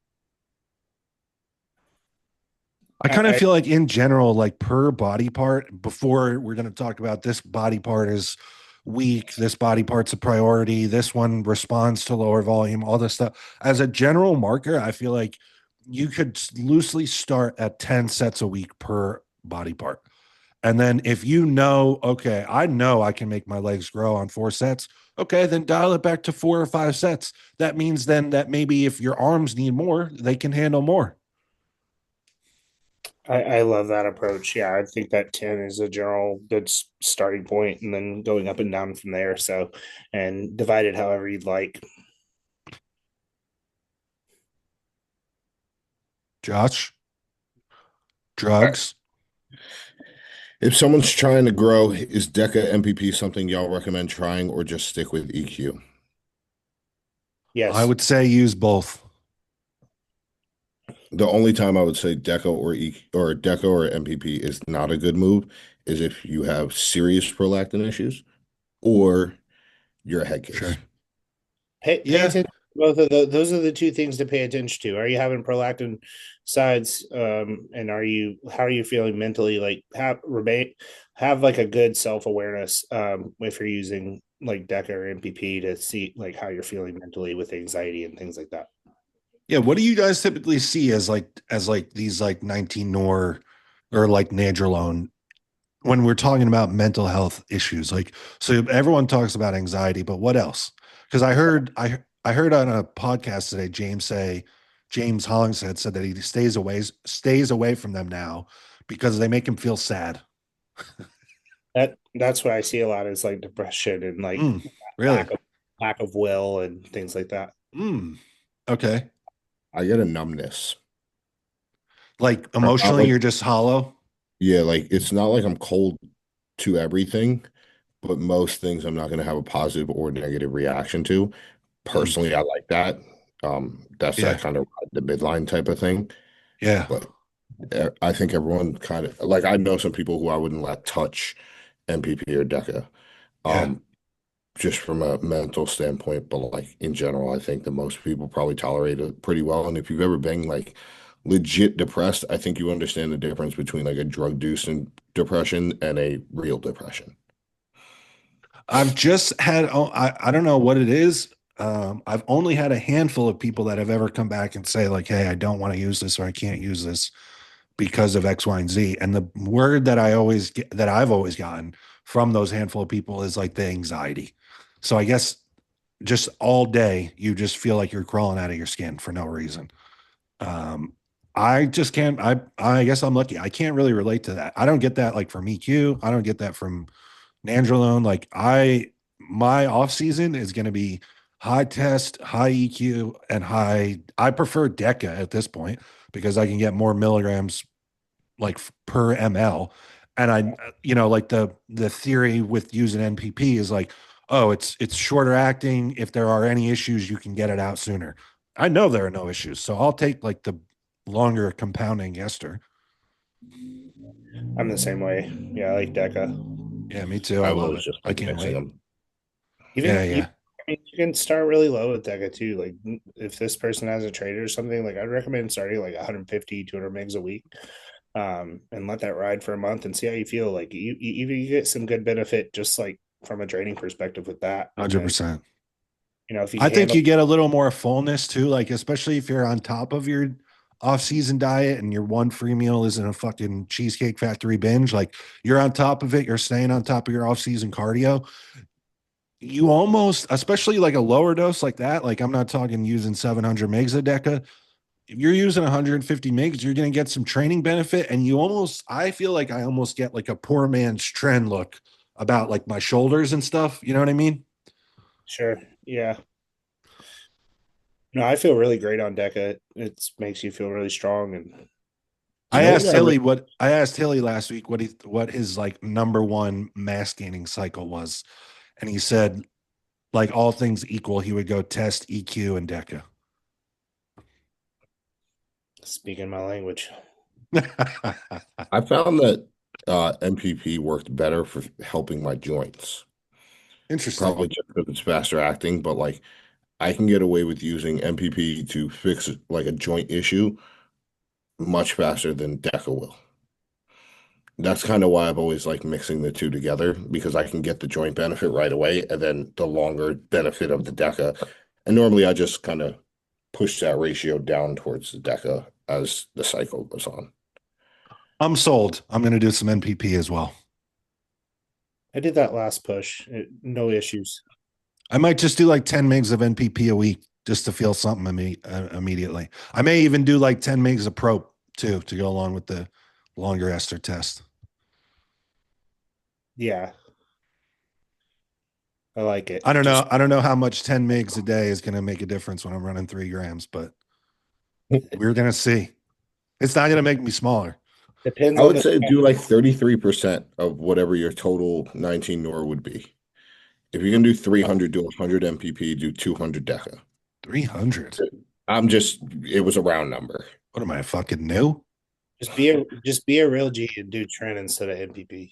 I kind of I feel like in general, like per body part, before we're going to talk about this body part is weak, this body part's a priority, this one responds to lower volume, all this stuff. As a general marker, I feel like you could loosely start at 10 sets a week per body part. And then if you know, okay, I know I can make my legs grow on 4 sets, okay, then dial it back to 4 or 5 sets. That means then that maybe if your arms need more, they can handle more. I love that approach. Yeah, I think that 10 is a general good starting point, and then going up and down from there. So, and divide it however you'd like. Josh, drugs. If someone's trying to grow, is DECA MPP something y'all recommend trying or just stick with EQ? I Yes. would say use both. The only time I would say DECA or MPP is not a good move is if you have serious prolactin issues or you're a head case. Sure. Pay Yeah. attention. Both of those are the two things to pay attention to. Are you having prolactin sides? And how are you feeling mentally? Like have like a good self awareness. If you're using like DECA or MPP to see like how you're feeling mentally with anxiety and things like that. Yeah. What do you guys typically see as like these like 19 nor or like nandrolone when we're talking about mental health issues? Like, so everyone talks about anxiety, but what else? Because I heard on a podcast today, James Hollingshead said that he stays away from them now because they make him feel sad. That's what I see a lot is like depression and like Mm, really? lack of lack of will and things like that. Mm, okay. I get a numbness. Like Not emotionally, like, you're just hollow. yeah, like it's not like I'm cold to everything, but most things I'm not going to have a positive or negative reaction to. Mm, Personally, I like that. That's that yeah. kind of the midline type of thing. Yeah. But I think everyone kind of like I know some people who I wouldn't let touch MPP or DECA, Yeah. um, just from a mental standpoint. But like in general, I think that most people probably tolerate it pretty well. And if you've ever been like legit depressed, I think you understand the difference between like a drug-induced depression and a real depression. I've just had, oh, I don't know what it is. I've only had a handful of people that have ever come back and say, like, hey, I don't want to use this or I can't use this because of X, Y, and Z. And the word that I've always gotten from those handful of people is like the anxiety. So I guess just all day, you just feel like you're crawling out of your skin for no reason. Um, I just can't, I guess I'm lucky. I can't really relate to that. I don't get that like from EQ. I don't get that from Nandrolone, like my off season is going to be high test, high EQ, and high. I prefer Deca at this point because I can get more milligrams like per ml. And like the theory with using NPP is like, oh, it's shorter acting. If there are any issues, you can get it out sooner. I know there are no issues, so I'll take like the longer compounding ester. I'm the same way. Yeah, I like DECA. Yeah, me too. I I love always it. just I like can't mixing wait. them. Even Yeah, you, yeah, I mean, you can start really low with DECA too. Like if this person has a trade or something, like I'd recommend starting like 150, 200 megs a week, and let that ride for a month and see how you feel. Like you get some good benefit just like from a training perspective with that. And then 100%. if you I can think handle, you get a little more fullness too, like especially if you're on top of your off-season diet and your one free meal isn't a fucking cheesecake factory binge, like you're on top of it, you're staying on top of your off-season cardio. You almost, especially like a lower dose like that, like I'm not talking using 700 megs a deca. If you're using 150 megs, you're going to get some training benefit, and I feel like I almost get like a poor man's trend look about like my shoulders and stuff. You know what I mean? sure, yeah. No, I feel really great on DECA. It makes you feel really strong and You know what? I asked Hilly last week what his like number one mass gaining cycle was. And he said like all things equal, he would go test, EQ, and DECA. Speaking my language. I found that MPP worked better for helping my joints. Interesting. Probably just because it's faster acting, but like I can get away with using MPP to fix like a joint issue much faster than DECA will. That's kind of why I've always liked mixing the two together because I can get the joint benefit right away and then the longer benefit of the DECA. And normally I just kind of push that ratio down towards the DECA as the cycle goes on. I'm sold. I'm going to do some NPP as well. I did that last push. No issues. I might just do like 10 megs of NPP a week just to feel something immediately. I may even do like 10 megs of Pro too to go along with the longer ester test. Yeah. I like it. I don't know. I don't know how much 10 megs a day is going to make a difference when I'm running 3 grams, but we're going to see. It's not going to make me smaller. Depends I on would the say do like 33% of whatever your total 19 NOR would be. If you're gonna do 300, do 100 MPP, do 200 DECA. 300. It was a round number. What am I, fucking new? just be a real G and do trend instead of NPP.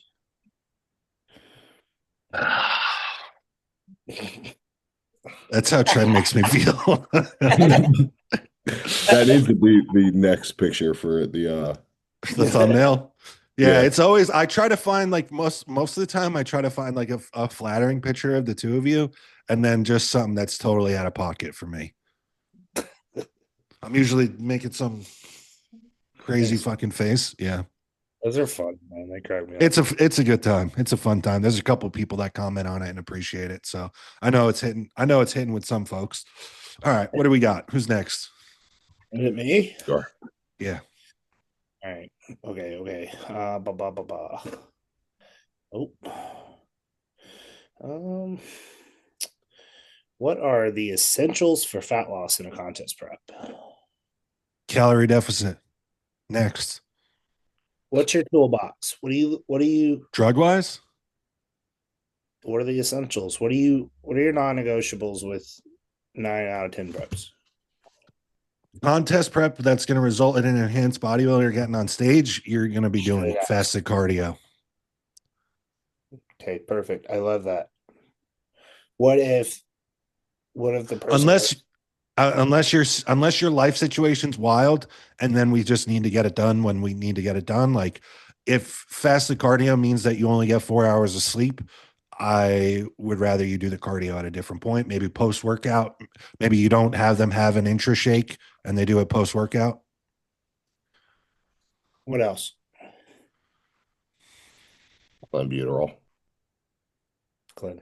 That's how Trent makes me feel. That is the next picture for the thumbnail. Yeah, Yeah. it's always I try to find like most of the time I try to find like a flattering picture of the two of you and then just something that's totally out of pocket for me. I'm usually making some crazy fucking face. Yeah. Those are fun, man. They crack me up. It's a good time. It's a fun time. There's a couple people that comment on it and appreciate it. So I know it's hitting with some folks. All right, what do we got? Who's next? Is it me? Sure. Yeah. All right. Okay. Oh. What are the essentials for fat loss in a contest prep? Calorie deficit. Next. What's your toolbox? What are Drug wise? What are the essentials? What are your non-negotiables with 9 out of 10 preps? Contest prep that's going to result in an enhanced bodybuilder getting on stage, you're going to be doing fasted cardio. Okay, perfect. I love that. What if the person unless your life situation's wild and then we just need to get it done when we need to get it done, like if fasted cardio means that you only get 4 hours of sleep, I would rather you do the cardio at a different point, maybe post workout. Maybe you don't have them have an intra shake and they do it post workout. What else? Clenbuterol. Glenn.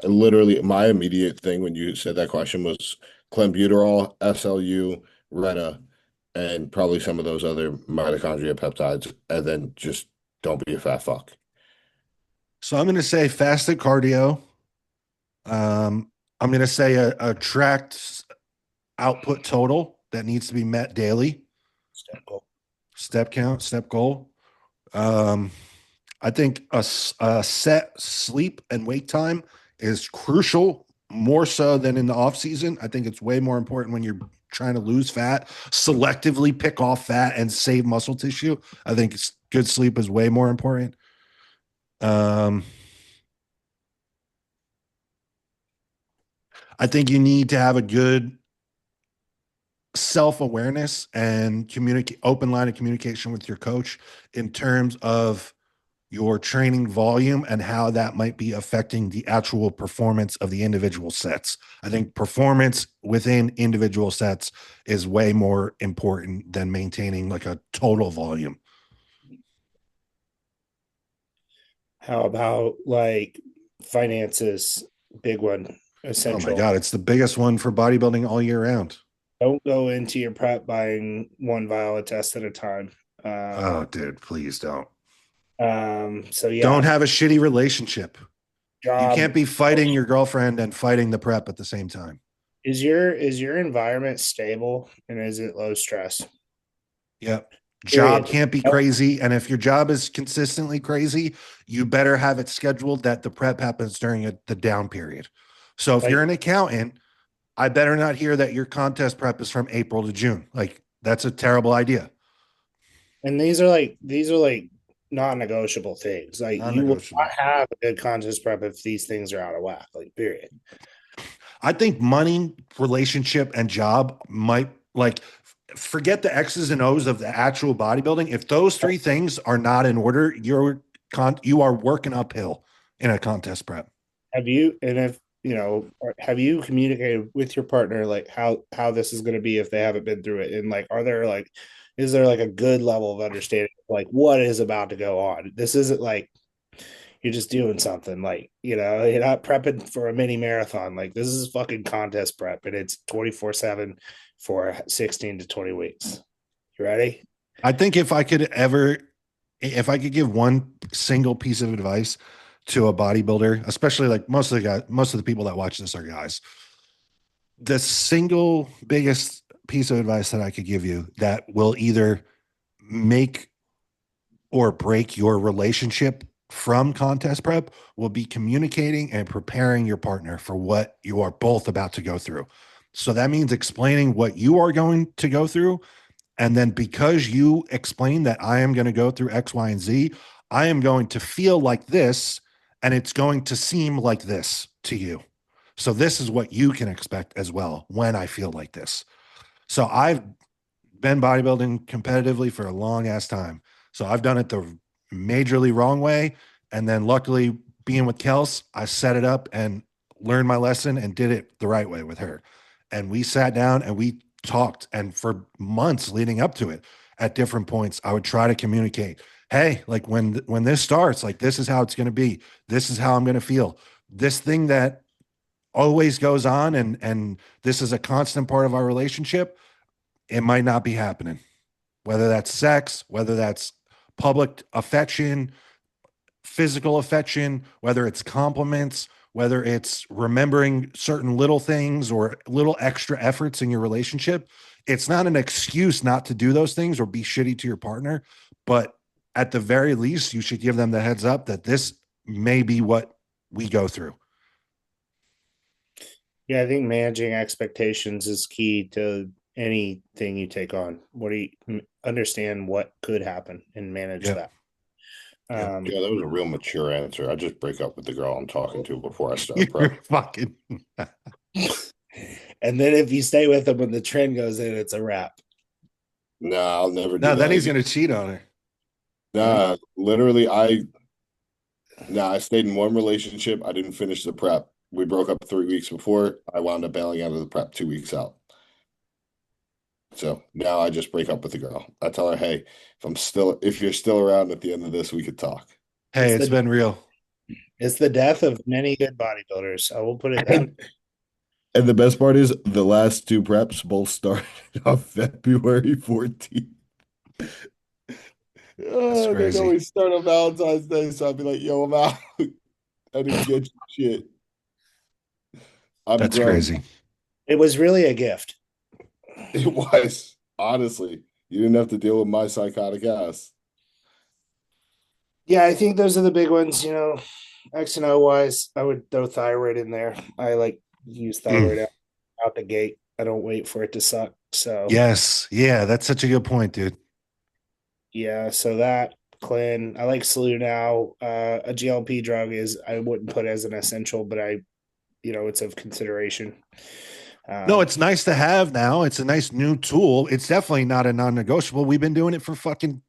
Literally, my immediate thing when you said that question was clenbuterol, SLU, Retta, and probably some of those other mitochondria peptides, and then just don't be a fat fuck. So I'm going to say fasted cardio. I'm going to say a tracked output total that needs to be met daily. Step count, step goal. I think a set sleep and wake time is crucial, more so than in the off season. I think it's way more important when you're trying to lose fat, selectively pick off fat and save muscle tissue. I think good sleep is way more important. I think you need to have a good self-awareness and open line of communication with your coach in terms of your training volume and how that might be affecting the actual performance of the individual sets. I think performance within individual sets is way more important than maintaining like a total volume. How about like finances? Big one. Essential. Oh my God, it's the biggest one for bodybuilding all year round. Don't go into your prep buying one vial of test at a time. Oh, dude, please don't. So yeah, don't have a shitty relationship. Job, you can't be fighting your girlfriend and fighting the prep at the same time. Is your environment stable and is it low stress? Yep. Job can't be crazy. And if your job is consistently crazy, you better have it scheduled that the prep happens during the down period. So if Like, you're an accountant, I better not hear that your contest prep is from April to June. Like that's a terrible idea. and these are like non-negotiable things. Like you will not Non-negotiable. have a good contest prep if these things are out of whack. Like period. I think money, relationship, and job might like forget the X's and O's of the actual bodybuilding. If those three things are not in order, you are working uphill in a contest prep. Have you and if you know have you communicated with your partner like how this is going to be if they haven't been through it, and like are there like is there like a good level of understanding of, like what is about to go on? This isn't like you're just doing something like you're not prepping for a mini marathon. Like this is fucking contest prep and it's 24/7 for 16 to 20 weeks. You ready? I think if I could give one single piece of advice to a bodybuilder, especially like most of the people that watch this are guys, the single biggest piece of advice that I could give you that will either make or break your relationship from contest prep will be communicating and preparing your partner for what you are both about to go through. So that means explaining what you are going to go through. And then because you explain that I am going to go through X, Y, and Z, I am going to feel like this and it's going to seem like this to you. So this is what you can expect as well when I feel like this. So I've been bodybuilding competitively for a long ass time. So I've done it the majorly wrong way. And then luckily being with Kels, I set it up and learned my lesson and did it the right way with her. And we sat down and we talked. And for months leading up to it, at different points, I would try to communicate, hey, like when this starts, like this is how it's going to be. This is how I'm going to feel. This thing that always goes on and this is a constant part of our relationship, it might not be happening. Whether that's sex, whether that's public affection, physical affection, whether it's compliments, whether it's remembering certain little things or little extra efforts in your relationship, it's not an excuse not to do those things or be shitty to your partner. But at the very least, you should give them the heads up that this may be what we go through. Yeah, I think managing expectations is key to anything you take on. What do you understand what could happen and manage Yep. that? Yep. Um, Yeah, that was a real mature answer. I just break up with the girl I'm talking to before I start You're prep. fucking. and then if you stay with them when the trend goes in, it's a wrap. No, I'll never do No, then that he's again. going to cheat on her. Nah, literally, I stayed in one relationship. I didn't finish the prep. We broke up 3 weeks before. I wound up bailing out of the prep 2 weeks out. So now I just break up with the girl. I tell her, hey, if you're still around at the end of this, we could talk. Hey, It's it's the been real. it's the death of many good bodybuilders. I will put it that way. And the best part is the last two preps both started on February 14th. That's Oh, they'd crazy. always start on Valentine's Day. So I'd be like, yo, I'm out. I didn't get you shit. I'm That's grown. crazy. It was really a gift. It was, honestly. You didn't have to deal with my psychotic ass. Yeah, I think those are the big ones. X and O wise, I would throw thyroid in there. I like use Mm. thyroid out the gate. I don't wait for it to suck. So Yes. Yeah, that's such a good point, dude. yeah, so that Clean. I like Slew now. A GLP drug is I wouldn't put as an essential, but it's of consideration. No, Um, it's nice to have now. It's a nice new tool. It's definitely not a non-negotiable. We've been doing it for fucking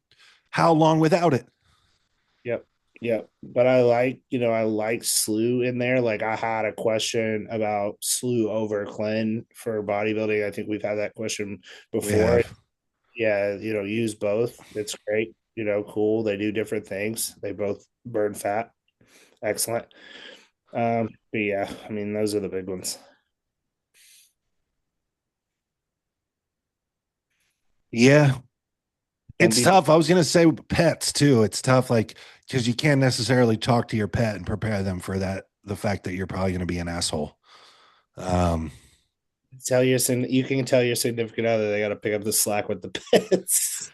how long without it? yep, yep. But I like Slew in there. Like I had a question about Slew over Clean for bodybuilding. I think we've had that question We before. have. Yeah, use both. It's great. Cool. They do different things. They both burn fat. Excellent. But yeah, I mean, those are the big ones. Yeah. Don't It's be tough. I was gonna say with pets too. It's tough, like because you can't necessarily talk to your pet and prepare them for the fact that you're probably gonna be an asshole. Um, you can tell your significant other they got to pick up the slack with the pets.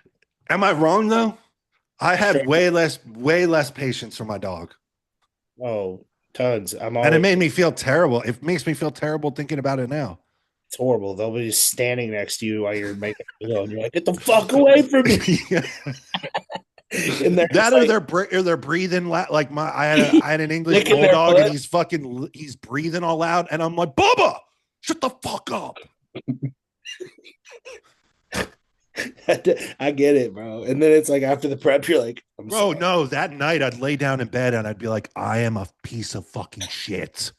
am I wrong though? I had way less patience for my dog. Oh, tons. I'm And it always made me feel terrible. It makes me feel terrible thinking about it now. it's horrible. They'll be just standing next to you while you're making a meal, and you're like, "Get the fuck away from me!" Yeah. And they're That just or like they're breathing like I had an English licking their bulldog and butt. he's breathing all loud and I'm like, Bubba, shut the fuck up. I get it, bro. And then it's like after the prep, you're like, "I'm Bro, sorry." no, that night I'd lay down in bed and I'd be like, I am a piece of fucking shit.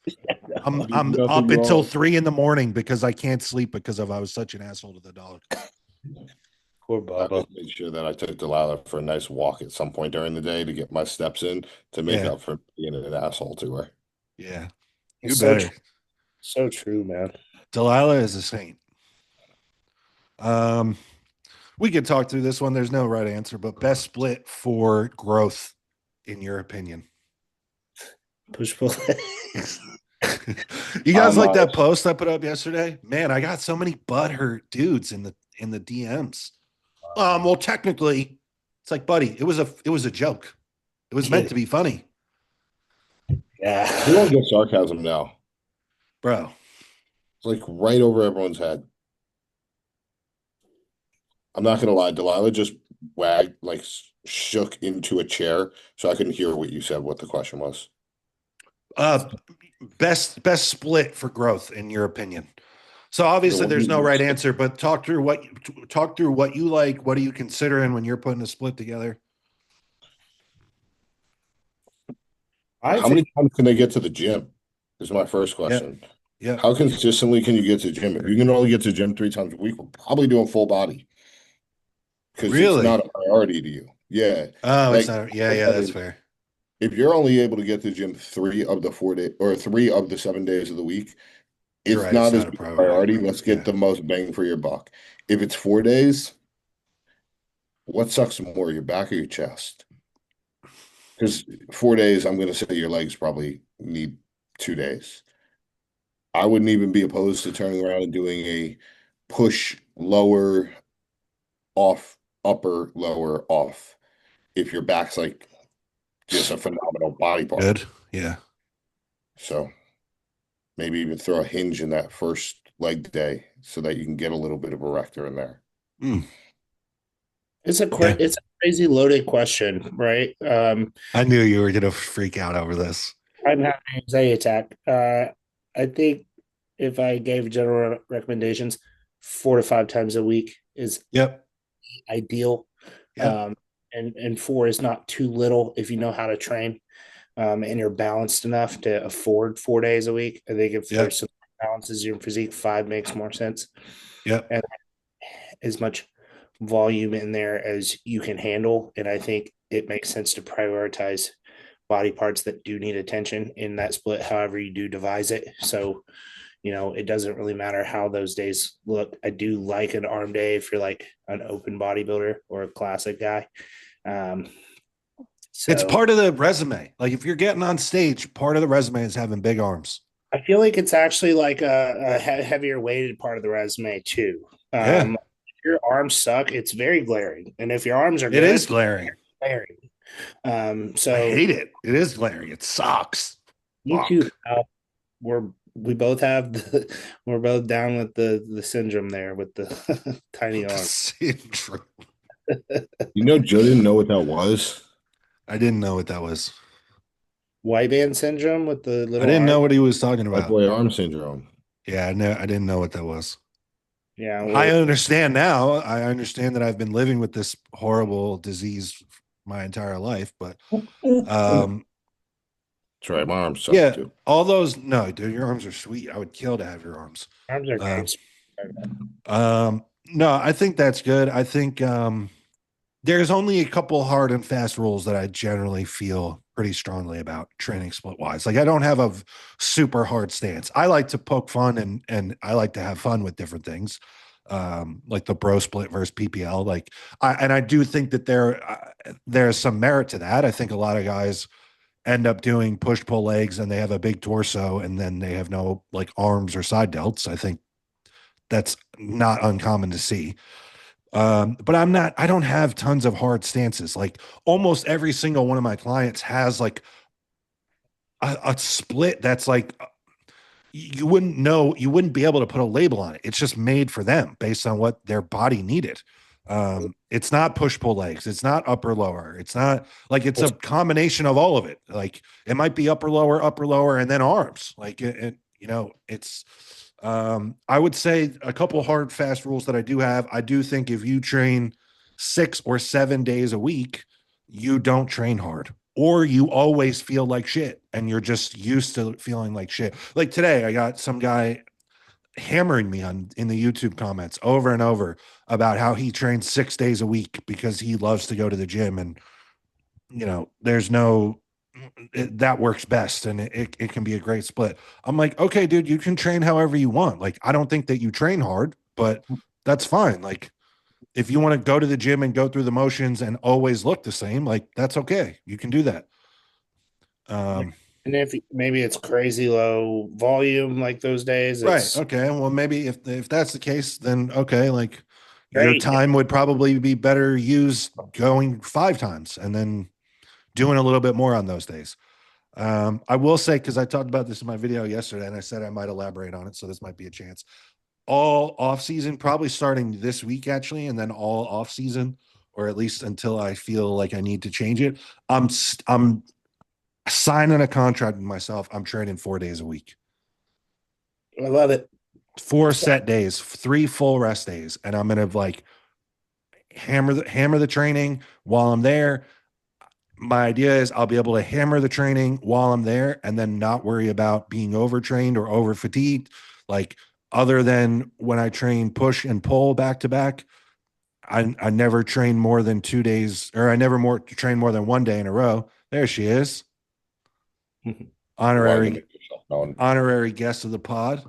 I'm Nothing up until wrong. 3 a.m. because I can't sleep because of I was such an asshole to the dog. Poor I Bubba. made sure that I took Delilah for a nice walk at some point during the day to get my steps in to make Yeah. up for being an asshole to her. Yeah. You It's so better. so true, man. Delilah is a saint. Um, we could talk through this one. There's no right answer, but best split for growth, in your opinion. Push pull. You guys like that Honest. post I put up yesterday? Man, I got so many butthurt dudes in the DMs. Well, technically, it's like, buddy, it was a joke. It was meant to be funny, Yeah. We don't get sarcasm now. bro. It's like right over everyone's head. I'm not gonna lie, Delilah just wagged, like shook into a chair, so I couldn't hear what you said, what the question was. Uh, best split for growth, in your opinion. So obviously, So there's no right answer, but talk through what you like. What are you considering when you're putting a split together? I how many times can they get to the gym? Is my first Yeah, question. yeah. How consistently can you get to the gym? If you can only get to the gym 3 times a week, we're probably doing full body because it's Really? not a priority to you. Yeah. Oh, it's Like, not. Yeah, that's fair. if you're only able to get to the gym 3 of the 4 days or 3 of the 7 days of the week, You're it's right. It's not as not a big a priority. priority. Let's get Yeah. the most bang for your buck. If it's 4 days, what sucks more, your back or your chest? Because 4 days, I'm going to say your legs probably need 2 days. I wouldn't even be opposed to turning around and doing a push lower off, upper lower off if your back's like just a phenomenal body part. Good. Yeah. So maybe even throw a hinge in that first leg day so that you can get a little bit of erector in there. Mm, it's a yeah. it's a crazy loaded question, right? I knew you were gonna freak out over this. I'm having an anxiety attack. I think if I gave general recommendations, 4 to 5 times a week is Yep. ideal. Yep. And four is not too little if you know how to train, and you're balanced enough to afford 4 days a week. I think if Yep. there's some balances in your physique, five makes more sense. Yep. And as much volume in there as you can handle. And I think it makes sense to prioritize body parts that do need attention in that split, however you do devise it. So, it doesn't really matter how those days look. I do like an arm day if you're like an open bodybuilder or a classic guy. It's So part of the resume. Like if you're getting on stage, part of the resume is having big arms. I feel like it's actually like a heavier weighted part of the resume too. Yeah. If your arms suck, it's very glaring, and if your arms are It good, is glaring. glaring. I So hate it. It is glaring. It sucks. me Fuck. too. We both have we're both down with the syndrome there with the tiny arms. Syndrome. Joe didn't know what that was. I didn't know what that was. White band syndrome with the I little didn't know arm. what he was talking White about. boy arm syndrome. Yeah, I didn't know what that was. Yeah, I understand now. I understand that I've been living with this horrible disease my entire life, but That's right. My arms suck yeah, too. all those no, dude, your arms are sweet. I would kill to have your arms. arms are Uh, great. No, I think that's good. I think there's only a couple hard and fast rules that I generally feel pretty strongly about training split wise. Like I don't have a super hard stance. I like to poke fun and I like to have fun with different things. Like the bro split versus PPL. Like I do think that there's some merit to that. I think a lot of guys end up doing push pull legs and they have a big torso and then they have no like arms or side delts. I think that's not uncommon to see. But I don't have tons of hard stances. Like almost every single one of my clients has like a split that's like you wouldn't know, you wouldn't be able to put a label on it. It's just made for them based on what their body needed. It's not push pull legs, it's not upper lower, it's not like, it's a combination of all of it. Like it might be upper lower, and then arms. Like it's I would say a couple hard fast rules that I do have. I do think if you train 6 or 7 days a week, you don't train hard, or you always feel like shit and you're just used to feeling like shit. Like today, I got some guy hammering me on in the YouTube comments over and over about how he trains 6 days a week because he loves to go to the gym, and there's no that works best, and it can be a great split. I'm like, okay, dude, you can train however you want. Like, I don't think that you train hard, but that's fine. Like, if you want to go to the gym and go through the motions and always look the same, like that's okay. You can do that. And if maybe it's crazy low volume like those days, Right. it's Okay. Well, maybe if that's the case, then okay, like your great. time would probably be better used going 5 times and then doing a little bit more on those days. I will say, because I talked about this in my video yesterday, and I said I might elaborate on it, so this might be a chance. All off season, probably starting this week actually, and then all off season, or at least until I feel like I need to change it. I'm signing a contract with myself. I'm training 4 days a week. I love it. 4 set days, 3 full rest days, and I'm gonna like hammer the training while I'm there. My idea is I'll be able to hammer the training while I'm there and then not worry about being overtrained or over fatigued. Like, other than when I train push and pull back to back, I never train more than 2 days, or I never train more than 1 day in a row. There she is. Honorary guest of the pod.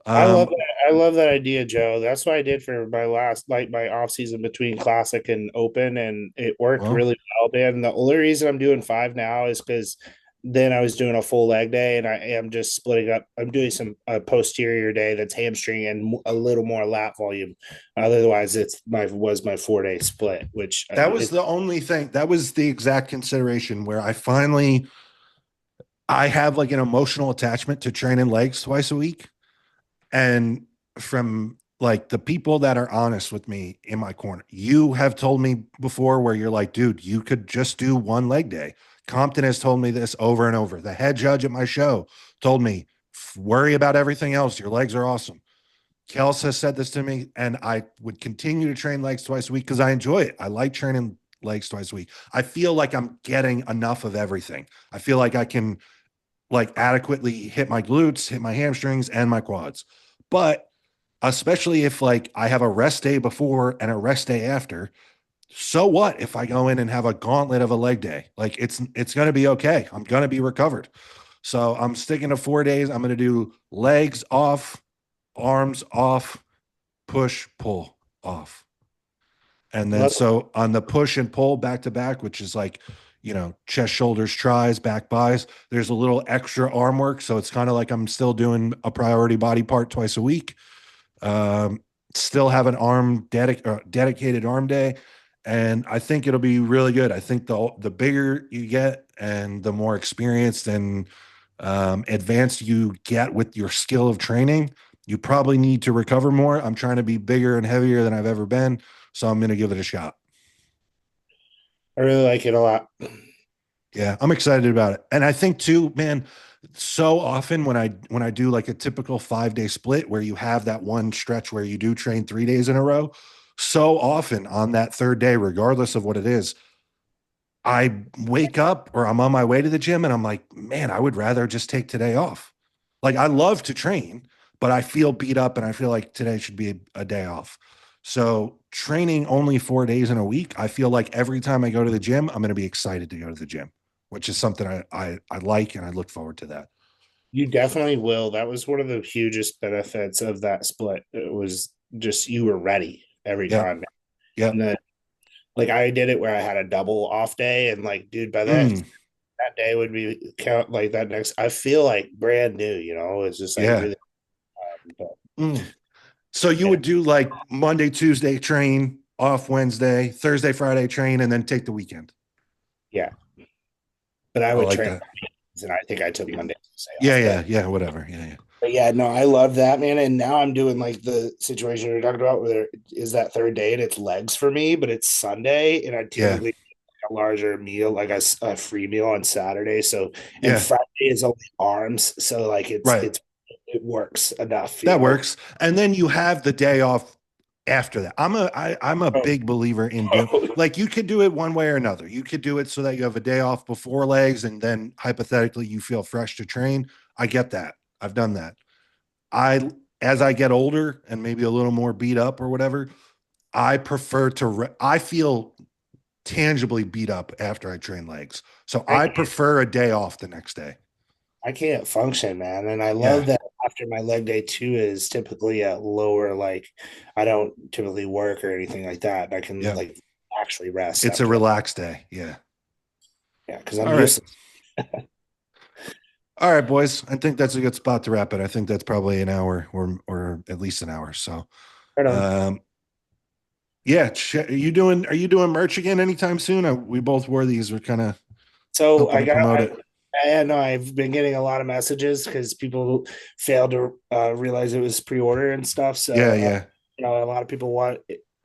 I love that. I love that idea, Joe. That's what I did for my last, like my off season between classic and open, and it worked really well, man. The only reason I'm doing 5 now is because then I was doing a full leg day, and I am just splitting up. I'm doing some posterior day that's hamstring and a little more lat volume. Otherwise, was my 4 day split, which that was the only thing. That was the exact consideration where I have like an emotional attachment to training legs twice a week. And from like the people that are honest with me in my corner, you have told me before where you're like, dude, you could just do 1 leg day. Compton has told me this over and over. The head judge at my show told me, worry about everything else. Your legs are awesome. Kels has said this to me, and I would continue to train legs twice a week because I enjoy it. I like training legs twice a week. I feel like I'm getting enough of everything. I feel like I can like adequately hit my glutes, hit my hamstrings and my quads. But especially if like I have a rest day before and a rest day after, so what if I go in and have a gauntlet of a leg day? Like it's going to be okay. I'm going to be recovered. So I'm sticking to 4 days. I'm going to do legs off, arms off, push, pull off. And then so on the push and pull back to back, which is like, chest, shoulders, tries, back buys, there's a little extra arm work. So it's kind of like I'm still doing a priority body part twice a week. Still have an dedicated arm day. And I think it'll be really good. I think the bigger you get and the more experienced and advanced you get with your skill of training, you probably need to recover more. I'm trying to be bigger and heavier than I've ever been. So I'm going to give it a shot. I really like it a lot. Yeah, I'm excited about it. And I think too, man, so often when I do like a typical 5-day split where you have that one stretch where you do train 3 days in a row, so often on that 3rd day, regardless of what it is, I wake up or I'm on my way to the gym and I'm like, man, I would rather just take today off. Like, I love to train, but I feel beat up and I feel like today should be a day off. So training only 4 days in a week, I feel like every time I go to the gym, I'm going to be excited to go to the gym, which is something I like, and I look forward to that. You definitely will. That was one of the hugest benefits of that split. It was just you were ready every time. Yeah. And then, like, I did it where I had a double off day, and like, dude, by that day would be count like that next. I feel like brand new. It's just like really. So you would do like Monday, Tuesday train, off Wednesday, Thursday, Friday train, and then take the weekend. Yeah. But I would like train that. and I think I took Monday. To say Yeah, whatever. Yeah. But yeah, no, I love that, man. And now I'm doing like the situation you're talking about where there is that third day and it's legs for me, but it's Sunday and I Yeah. typically a larger meal, like a free meal on Saturday. So and Yeah. Friday is only arms, so like Right. it works enough. That works. And then you have the day off after that. I'm a Oh, big believer in doing, like, you could do it one way or another. You could do it so that you have a day off before legs and then hypothetically you feel fresh to train. I get that. I've done that. As I get older and maybe a little more beat up or whatever, I prefer to I feel tangibly beat up after I train legs. So I prefer a day off the next day. I can't function, man. And I Yeah. love that after my leg day too is typically at lower, like I don't typically work or anything like that. And I can Yeah. like actually rest. It's a after that. relaxed day. Yeah. Yeah, because I'm All right. useless. All right, boys. I think that's a good spot to wrap it. I think that's probably an hour or at least an hour. So, Right on. yeah. Are you doing merch again anytime soon? We both wore these. We're kind of So hoping to promote it. I know I've been getting a lot of messages because people failed to realize it was pre-order and stuff. So Yeah. you know, a lot of people want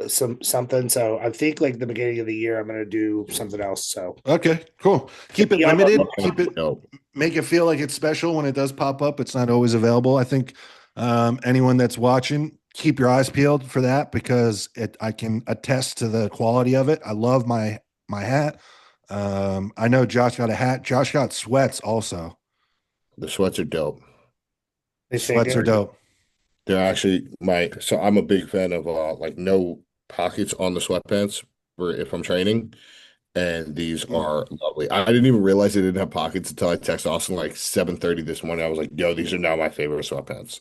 something. So I think like the beginning of the year, I'm gonna do something else. So Okay, cool. Keep it Yeah, I'm limited. looking- Keep it. No, Make it feel like it's special when it does pop up. It's not always available. I think anyone that's watching, keep your eyes peeled for that because I can attest to the quality of it. I love my hat. I know Josh got a hat. Josh got sweats also. the sweats are dope. they Sweats figure- are dope. They're actually so I'm a big fan of like no pockets on the sweatpants for if I'm training. And these are lovely. I didn't even realize they didn't have pockets until I texted Austin like 7:30 this morning. I was like, yo, these are now my favorite sweatpants.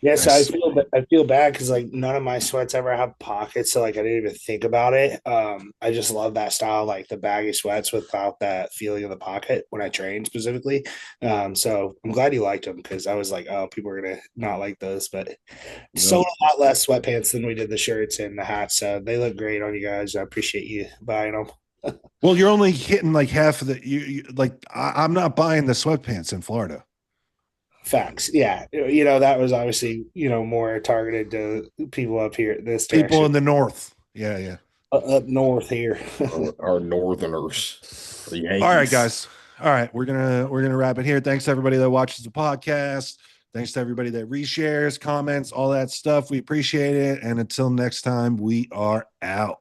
Yeah, so Nice. I feel bad because like none of my sweats ever have pockets, so like I didn't even think about it. I just love that style, like the baggy sweats without that feeling of the pocket when I train specifically. So I'm glad you liked them because I was like, oh, people are gonna not like those, but sold a lot less sweatpants than we did the shirts and the hats. So they look great on you guys. I appreciate you buying them. Well, you're only hitting like half of the. I'm not buying the sweatpants in Florida. Facts, yeah. You know that was obviously more targeted to people up here this People direction. in the north. Yeah. Up north here. Our Northerners. The All right, Yankees. guys. All right, we're gonna wrap it here. Thanks to everybody that watches the podcast. Thanks to everybody that reshares, comments, all that stuff. We appreciate it. And until next time, we are out.